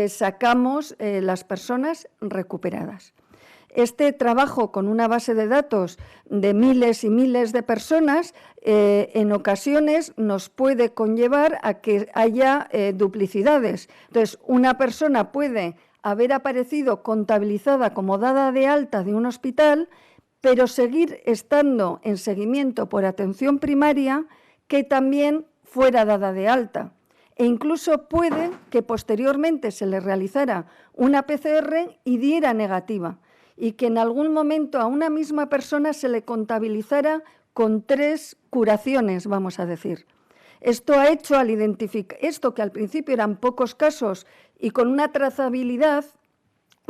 sacamos las personas recuperadas. Este trabajo con una base de datos de miles y miles de personas en ocasiones nos puede conllevar a que haya duplicidades. Entonces, una persona puede haber aparecido contabilizada como dada de alta de un hospital, pero seguir estando en seguimiento por atención primaria que también fuera dada de alta. E incluso puede que posteriormente se le realizara una PCR y diera negativa, y que en algún momento a una misma persona se le contabilizara con 3 curaciones, vamos a decir. Esto ha hecho, al identificar esto, que al principio eran pocos casos y con una trazabilidad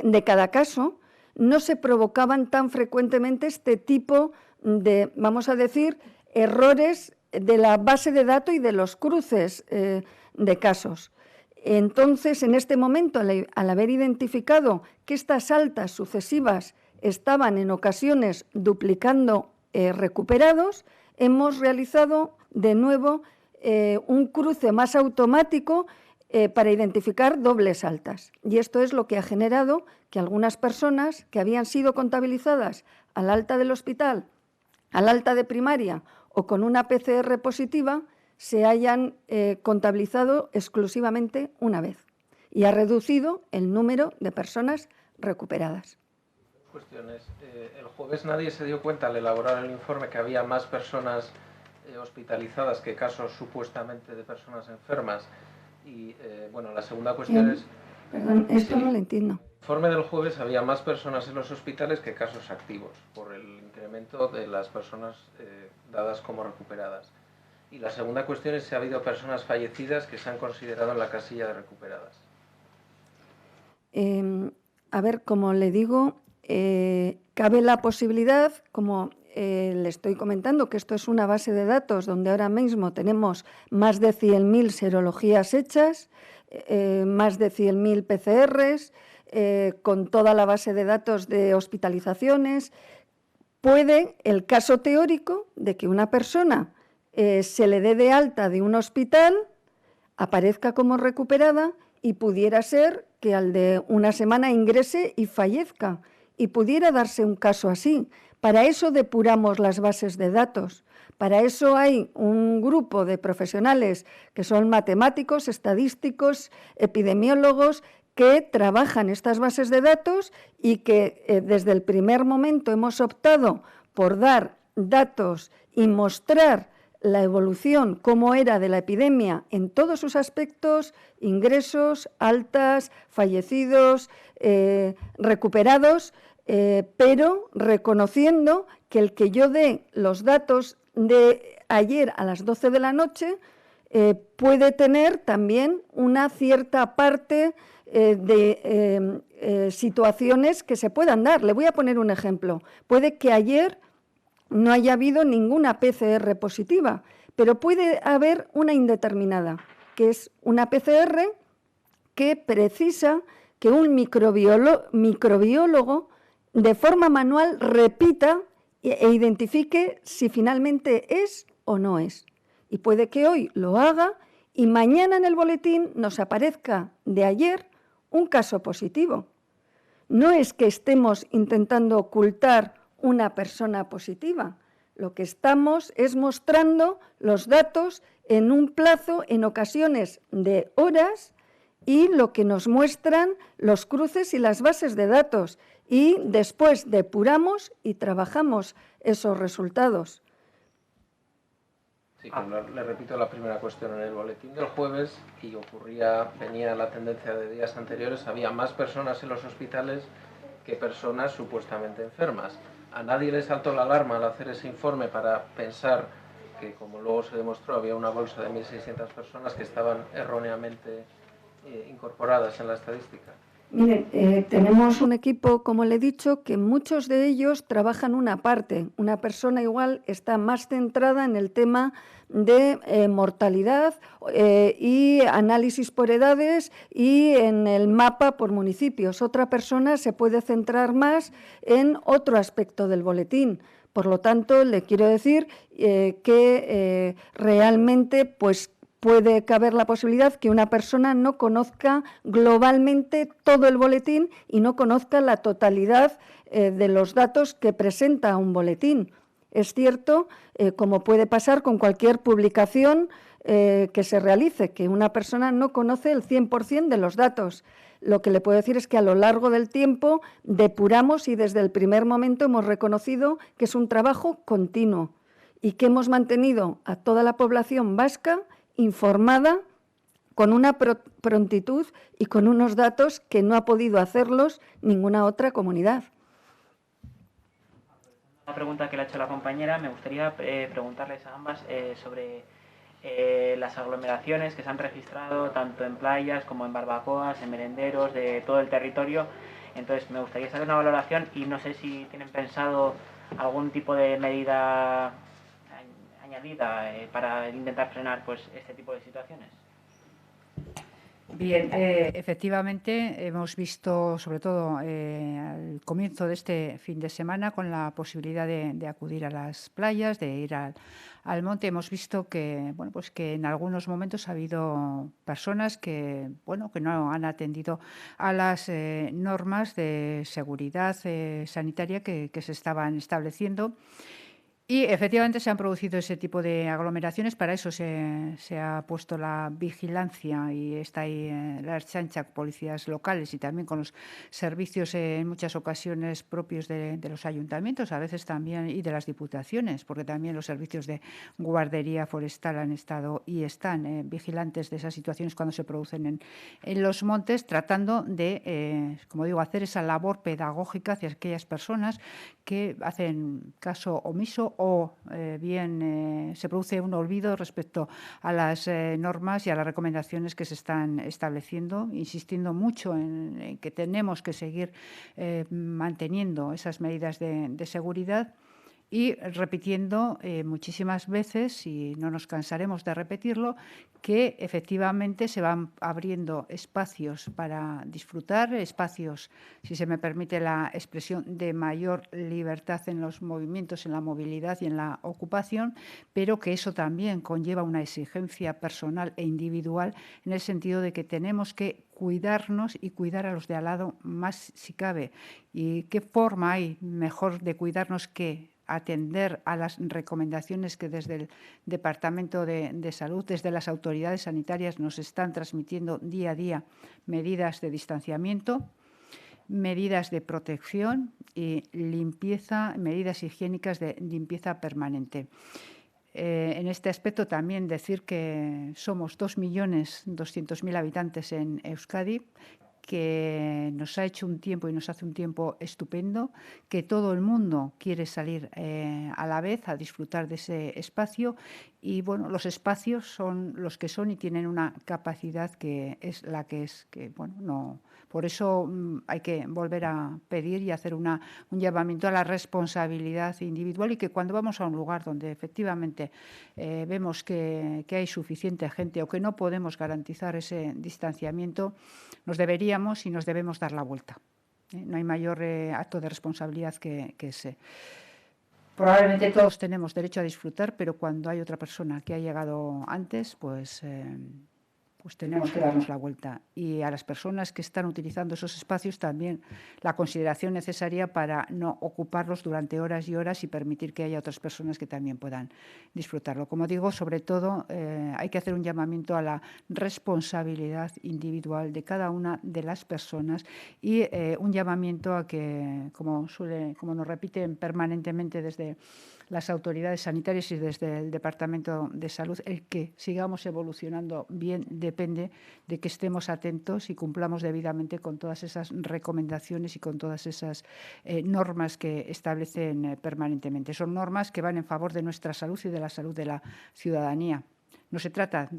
de cada caso, no se provocaban tan frecuentemente este tipo de, vamos a decir, errores de la base de datos y de los cruces de casos. Entonces, en este momento, al haber identificado que estas altas sucesivas estaban en ocasiones duplicando recuperados, hemos realizado de nuevo un cruce más automático para identificar dobles altas. Y esto es lo que ha generado que algunas personas que habían sido contabilizadas al alta del hospital, al alta de primaria o con una PCR positiva, se hayan contabilizado exclusivamente una vez y ha reducido el número de personas recuperadas. Cuestiones. El jueves nadie se dio cuenta al elaborar el informe que había más personas hospitalizadas que casos supuestamente de personas enfermas. Y bueno, la segunda cuestión es... Perdón, esto no lo entiendo. En el informe del jueves había más personas en los hospitales que casos activos, por el incremento de las personas dadas como recuperadas. Y la segunda cuestión es si ha habido personas fallecidas que se han considerado en la casilla de recuperadas. A ver, como le digo, cabe la posibilidad, como le estoy comentando, que esto es una base de datos donde ahora mismo tenemos más de 100.000 serologías hechas, más de 100.000 PCRs, con toda la base de datos de hospitalizaciones. Puede el caso teórico de que una persona se le dé de alta de un hospital, aparezca como recuperada y pudiera ser que al de una semana ingrese y fallezca. Y pudiera darse un caso así. Para eso depuramos las bases de datos. Para eso hay un grupo de profesionales que son matemáticos, estadísticos, epidemiólogos, que trabajan estas bases de datos y que desde el primer momento hemos optado por dar datos y mostrar la evolución, cómo era de la epidemia en todos sus aspectos, ingresos, altas, fallecidos, recuperados, pero reconociendo que el que yo dé los datos de ayer a las 12 de la noche puede tener también una cierta parte de situaciones que se puedan dar. Le voy a poner un ejemplo. Puede que ayer no haya habido ninguna PCR positiva, pero puede haber una indeterminada, que es una PCR que precisa que un microbiólogo de forma manual repita e identifique si finalmente es o no es. Y puede que hoy lo haga y mañana en el boletín nos aparezca de ayer un caso positivo. No es que estemos intentando ocultar una persona positiva, lo que estamos es mostrando los datos en un plazo, en ocasiones de horas, y lo que nos muestran los cruces y las bases de datos, y después depuramos y trabajamos esos resultados. Sí, le repito la primera cuestión. En el boletín del jueves, y venía la tendencia de días anteriores, había más personas en los hospitales que personas supuestamente enfermas. A nadie le saltó la alarma al hacer ese informe para pensar que, como luego se demostró, había una bolsa de 1.600 personas que estaban erróneamente incorporadas en la estadística. Miren, tenemos un equipo, como le he dicho, que muchos de ellos trabajan una parte. Una persona igual está más centrada en el tema de mortalidad y análisis por edades y en el mapa por municipios. Otra persona se puede centrar más en otro aspecto del boletín. Por lo tanto, le quiero decir que realmente, pues, puede caber la posibilidad que una persona no conozca globalmente todo el boletín y no conozca la totalidad de los datos que presenta un boletín. Es cierto, como puede pasar con cualquier publicación que se realice, que una persona no conoce el 100% de los datos. Lo que le puedo decir es que a lo largo del tiempo depuramos y desde el primer momento hemos reconocido que es un trabajo continuo y que hemos mantenido a toda la población vasca informada con una prontitud y con unos datos que no ha podido hacerlos ninguna otra comunidad. Una pregunta que le ha hecho la compañera, me gustaría preguntarles a ambas sobre las aglomeraciones que se han registrado tanto en playas como en barbacoas, en merenderos, de todo el territorio. Entonces me gustaría saber una valoración y no sé si tienen pensado algún tipo de medida añadida para intentar frenar pues este tipo de situaciones. Bien, efectivamente hemos visto, sobre todo al comienzo de este fin de semana, con la posibilidad de acudir a las playas, de ir al monte, hemos visto que, bueno, pues que en algunos momentos ha habido personas que, bueno, que no han atendido a las normas de seguridad sanitaria que se estaban estableciendo. Y efectivamente se han producido ese tipo de aglomeraciones, para eso se ha puesto la vigilancia y está ahí la Ertzaintza, policías locales y también con los servicios en muchas ocasiones propios de los ayuntamientos, a veces también y de las diputaciones, porque también los servicios de guardería forestal han estado y están vigilantes de esas situaciones cuando se producen en los montes, tratando de, como digo, hacer esa labor pedagógica hacia aquellas personas que hacen caso omiso o bien se produce un olvido respecto a las normas y a las recomendaciones que se están estableciendo, insistiendo mucho en que tenemos que seguir manteniendo esas medidas de seguridad y repitiendo muchísimas veces, y no nos cansaremos de repetirlo, que efectivamente se van abriendo espacios para disfrutar, espacios, si se me permite la expresión, de mayor libertad en los movimientos, en la movilidad y en la ocupación, pero que eso también conlleva una exigencia personal e individual en el sentido de que tenemos que cuidarnos y cuidar a los de al lado más si cabe. ¿Y qué forma hay mejor de cuidarnos que atender a las recomendaciones que desde el Departamento de Salud, desde las autoridades sanitarias nos están transmitiendo día a día? Medidas de distanciamiento, medidas de protección y limpieza, medidas higiénicas de limpieza permanente. En este aspecto también decir que somos 2.200.000 habitantes en Euskadi, que nos ha hecho un tiempo y nos hace un tiempo estupendo, que todo el mundo quiere salir a la vez a disfrutar de ese espacio y bueno, los espacios son los que son y tienen una capacidad que es la que es, que bueno, no. Por eso hay que volver a pedir y hacer un llamamiento a la responsabilidad individual y que cuando vamos a un lugar donde efectivamente vemos que hay suficiente gente o que no podemos garantizar ese distanciamiento, nos deberíamos y nos debemos dar la vuelta. No hay mayor acto de responsabilidad que ese. Probablemente todos tenemos derecho a disfrutar, pero cuando hay otra persona que ha llegado antes, pues tenemos que darnos la vuelta. Y a las personas que están utilizando esos espacios también la consideración necesaria para no ocuparlos durante horas y horas y permitir que haya otras personas que también puedan disfrutarlo. Como digo, sobre todo hay que hacer un llamamiento a la responsabilidad individual de cada una de las personas y un llamamiento a que, como nos repiten permanentemente desde las autoridades sanitarias y desde el Departamento de Salud, el que sigamos evolucionando bien depende de que estemos atentos y cumplamos debidamente con todas esas recomendaciones y con todas esas normas que establecen permanentemente. Son normas que van en favor de nuestra salud y de la salud de la ciudadanía. No se trata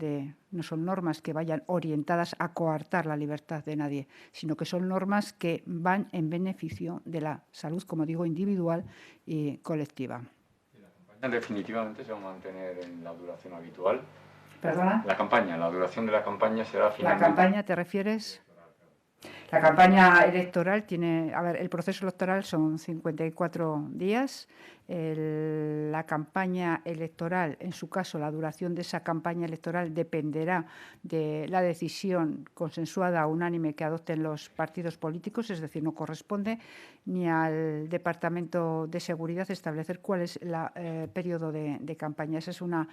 no son normas que vayan orientadas a coartar la libertad de nadie, sino que son normas que van en beneficio de la salud, como digo, individual y colectiva. Definitivamente se va a mantener en la duración habitual. ¿Perdona? La duración de la campaña será finalmente... ¿La campaña te refieres? La campaña electoral tiene... A ver, el proceso electoral son 54 días. La campaña electoral, en su caso, la duración de esa campaña electoral dependerá de la decisión consensuada unánime que adopten los partidos políticos, es decir, no corresponde ni al Departamento de Seguridad establecer cuál es el periodo de campaña. Esa es una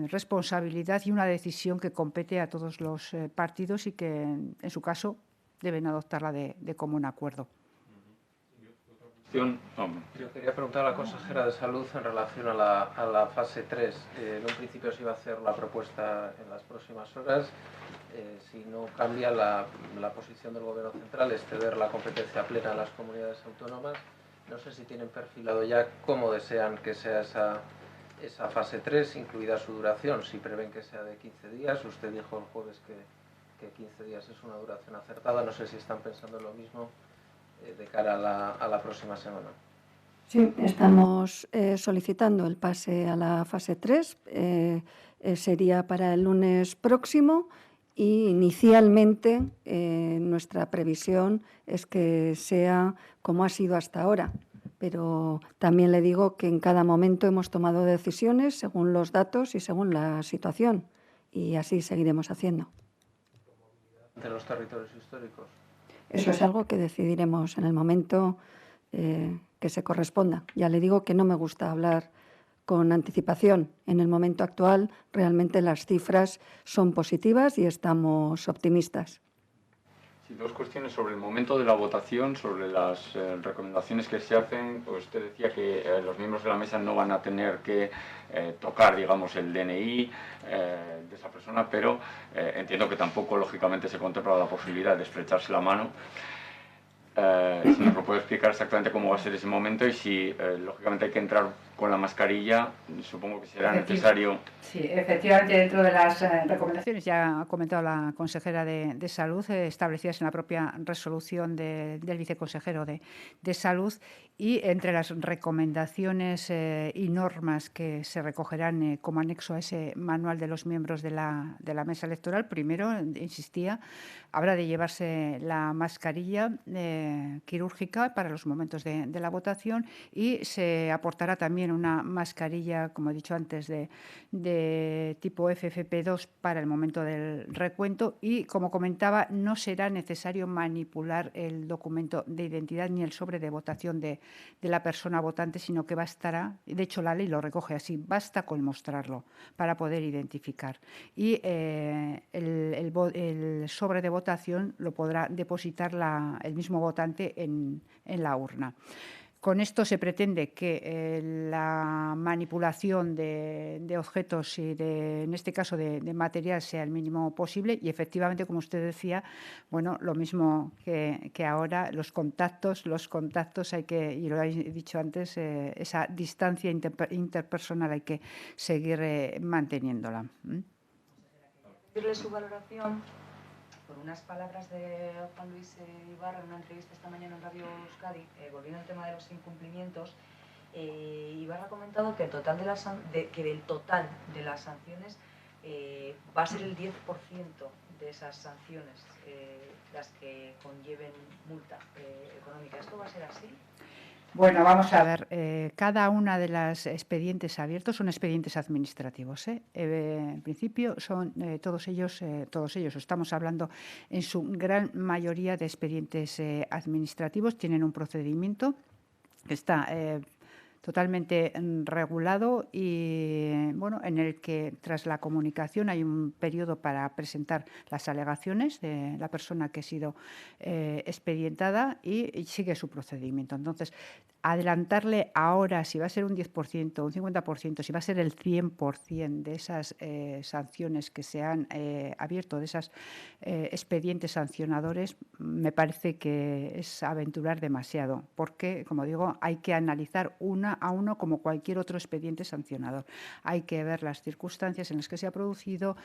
responsabilidad y una decisión que compete a todos los partidos y que, en su caso, deben adoptarla de común acuerdo. Yo quería preguntar a la consejera de Salud en relación a la fase 3. En un principio se iba a hacer la propuesta en las próximas horas. Si no cambia la posición del Gobierno central es ceder la competencia plena a las comunidades autónomas. No sé si tienen perfilado ya cómo desean que sea esa fase 3, incluida su duración. Si prevén que sea de 15 días, usted dijo el jueves que 15 días es una duración acertada. No sé si están pensando en lo mismo de cara a la próxima semana. Sí, estamos solicitando el pase a la fase 3. Sería para el lunes próximo y inicialmente nuestra previsión es que sea como ha sido hasta ahora. Pero también le digo que en cada momento hemos tomado decisiones según los datos y según la situación. Y así seguiremos haciendo. ¿De los territorios históricos? Eso es algo que decidiremos en el momento que se corresponda. Ya le digo que no me gusta hablar con anticipación. En el momento actual realmente las cifras son positivas y estamos optimistas. Sí, dos cuestiones sobre el momento de la votación, sobre las recomendaciones que se hacen. Pues usted decía que los miembros de la mesa no van a tener que tocar, digamos, el DNI de esa persona, pero entiendo que tampoco, lógicamente, se contempla la posibilidad de estrecharse la mano. Si nos lo puede explicar exactamente cómo va a ser ese momento y si, lógicamente, hay que entrar con la mascarilla, supongo que será necesario... Sí, efectivamente, dentro de las recomendaciones, ya ha comentado la consejera de Salud, establecidas en la propia resolución del viceconsejero de Salud, y entre las recomendaciones y normas que se recogerán como anexo a ese manual de los miembros de la mesa electoral, primero, insistía, habrá de llevarse la mascarilla quirúrgica para los momentos de la votación y se aportará también una mascarilla, como he dicho antes, de tipo FFP2 para el momento del recuento y, como comentaba, no será necesario manipular el documento de identidad ni el sobre de votación de la persona votante, sino que bastará, de hecho la ley lo recoge así, basta con mostrarlo para poder identificar. Y el sobre de votación lo podrá depositar el mismo votante en la urna. Con esto se pretende que la manipulación de objetos y en este caso de material sea el mínimo posible y efectivamente, como usted decía, bueno, lo mismo que ahora, los contactos hay que, y lo he dicho antes, esa distancia interpersonal hay que seguir manteniéndola. Pedirle su valoración por unas palabras de Juan Luis Ibarra en una entrevista esta mañana en Radio Euskadi, volviendo al tema de los incumplimientos. Ibarra ha comentado que, que del total de las sanciones va a ser el 10% de esas sanciones las que conlleven multa económica. ¿Esto va a ser así? Bueno, vamos a ver, cada una de las expedientes abiertos son expedientes administrativos. En principio son todos ellos, estamos hablando en su gran mayoría de expedientes administrativos, tienen un procedimiento que está totalmente regulado y bueno, en el que tras la comunicación hay un periodo para presentar las alegaciones de la persona que ha sido expedientada y sigue su procedimiento. Entonces, adelantarle ahora si va a ser un 10%, un 50%, si va a ser el 100% de esas sanciones que se han abierto, de esos expedientes sancionadores, me parece que es aventurar demasiado, porque, como digo, hay que analizar una a uno como cualquier otro expediente sancionador. Hay que ver las circunstancias en las que se ha producido,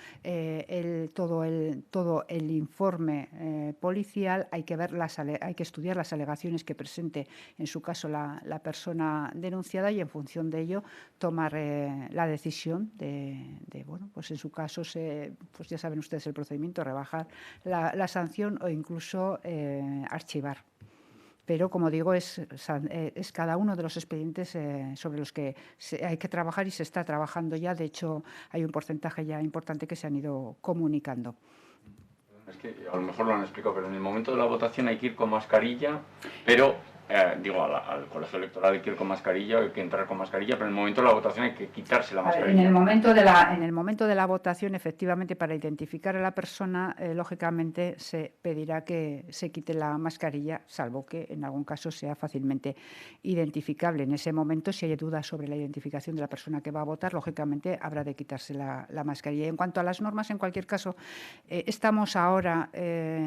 todo el informe policial, hay que estudiar las alegaciones que presente, en su caso, la persona denunciada y en función de ello tomar la decisión de bueno, pues en su caso, pues ya saben ustedes el procedimiento, rebajar la sanción o incluso archivar. Pero, como digo, es cada uno de los expedientes sobre los que hay que trabajar y se está trabajando ya. De hecho, hay un porcentaje ya importante que se han ido comunicando. Es que a lo mejor lo han explicado, pero en el momento de la votación hay que ir con mascarilla, pero al colegio electoral hay que ir con mascarilla, hay que entrar con mascarilla, pero en el momento de la votación hay que quitarse la mascarilla. En el momento de la votación, efectivamente, para identificar a la persona, lógicamente se pedirá que se quite la mascarilla, salvo que en algún caso sea fácilmente identificable. En ese momento, si hay dudas sobre la identificación de la persona que va a votar, lógicamente habrá de quitarse la mascarilla. Y en cuanto a las normas, en cualquier caso, estamos ahora,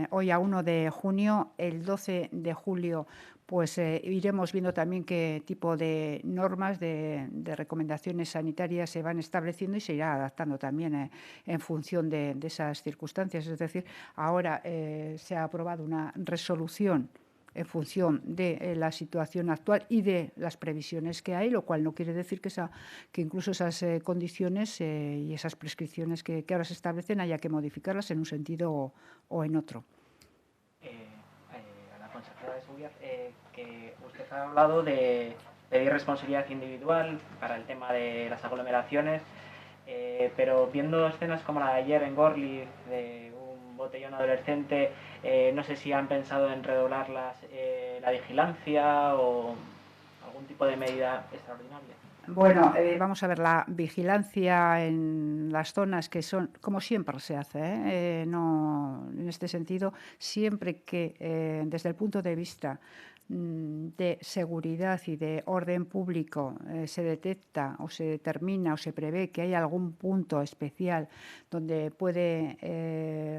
hoy a 1 de junio, el 12 de julio, pues iremos viendo también qué tipo de normas, de recomendaciones sanitarias se van estableciendo y se irá adaptando también en función de esas circunstancias. Es decir, ahora se ha aprobado una resolución en función de la situación actual y de las previsiones que hay, lo cual no quiere decir que incluso esas condiciones y esas prescripciones que ahora se establecen haya que modificarlas en un sentido o en otro. A la consejera de Seguridad, que usted ha hablado de pedir responsabilidad individual para el tema de las aglomeraciones, pero viendo escenas como la de ayer en Gorliz, de un botellón adolescente, no sé si han pensado en redoblar la vigilancia o algún tipo de medida extraordinaria. Bueno, vamos a ver, la vigilancia en las zonas que son, como siempre se hace, no, en este sentido, siempre que desde el punto de vista de seguridad y de orden público se detecta o se determina o se prevé que hay algún punto especial donde puede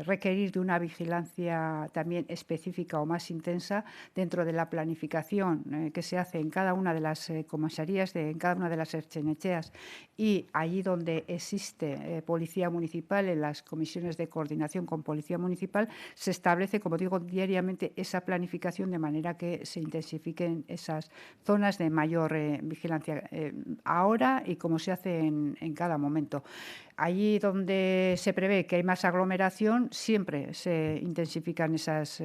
requerir de una vigilancia también específica o más intensa dentro de la planificación que se hace en cada una de las comisarías, en cada una de las ertzainetxeas y allí donde existe policía municipal, en las comisiones de coordinación con policía municipal, se establece, como digo, diariamente esa planificación de manera que se intensifiquen esas zonas de mayor vigilancia ahora y como se hace en cada momento. Allí donde se prevé que hay más aglomeración, siempre se intensifican esas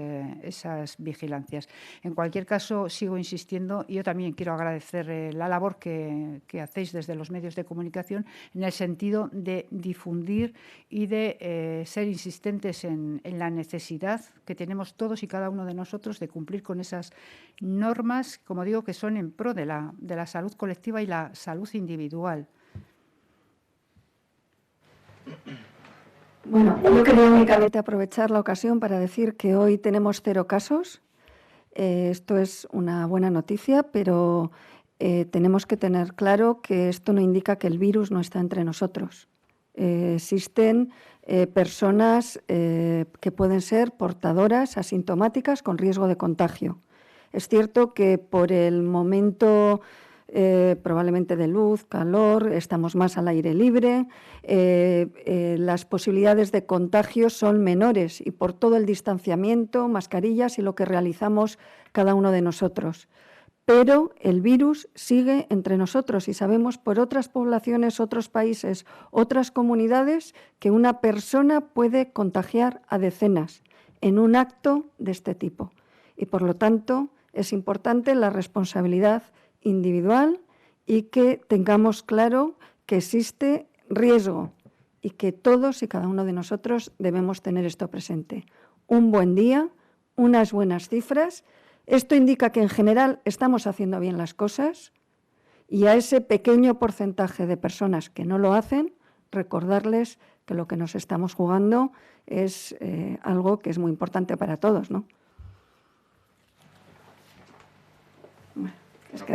vigilancias. En cualquier caso, sigo insistiendo, y yo también quiero agradecer la labor que hacéis desde los medios de comunicación en el sentido de difundir y de ser insistentes en la necesidad que tenemos todos y cada uno de nosotros de cumplir con esas normas, como digo, que son en pro de la salud colectiva y la salud individual. Bueno, yo quería únicamente aprovechar la ocasión para decir que hoy tenemos 0 casos. Esto es una buena noticia, pero tenemos que tener claro que esto no indica que el virus no está entre nosotros. Existen personas que pueden ser portadoras asintomáticas con riesgo de contagio. Es cierto que por el momento probablemente de luz, calor, estamos más al aire libre, las posibilidades de contagio son menores y por todo el distanciamiento, mascarillas y lo que realizamos cada uno de nosotros. Pero el virus sigue entre nosotros y sabemos por otras poblaciones, otros países, otras comunidades que una persona puede contagiar a decenas en un acto de este tipo. Y por lo tanto es importante la responsabilidad individual y que tengamos claro que existe riesgo y que todos y cada uno de nosotros debemos tener esto presente. Un buen día, unas buenas cifras. Esto indica que en general estamos haciendo bien las cosas y a ese pequeño porcentaje de personas que no lo hacen, recordarles que lo que nos estamos jugando es algo que es muy importante para todos, ¿no? Bueno, es que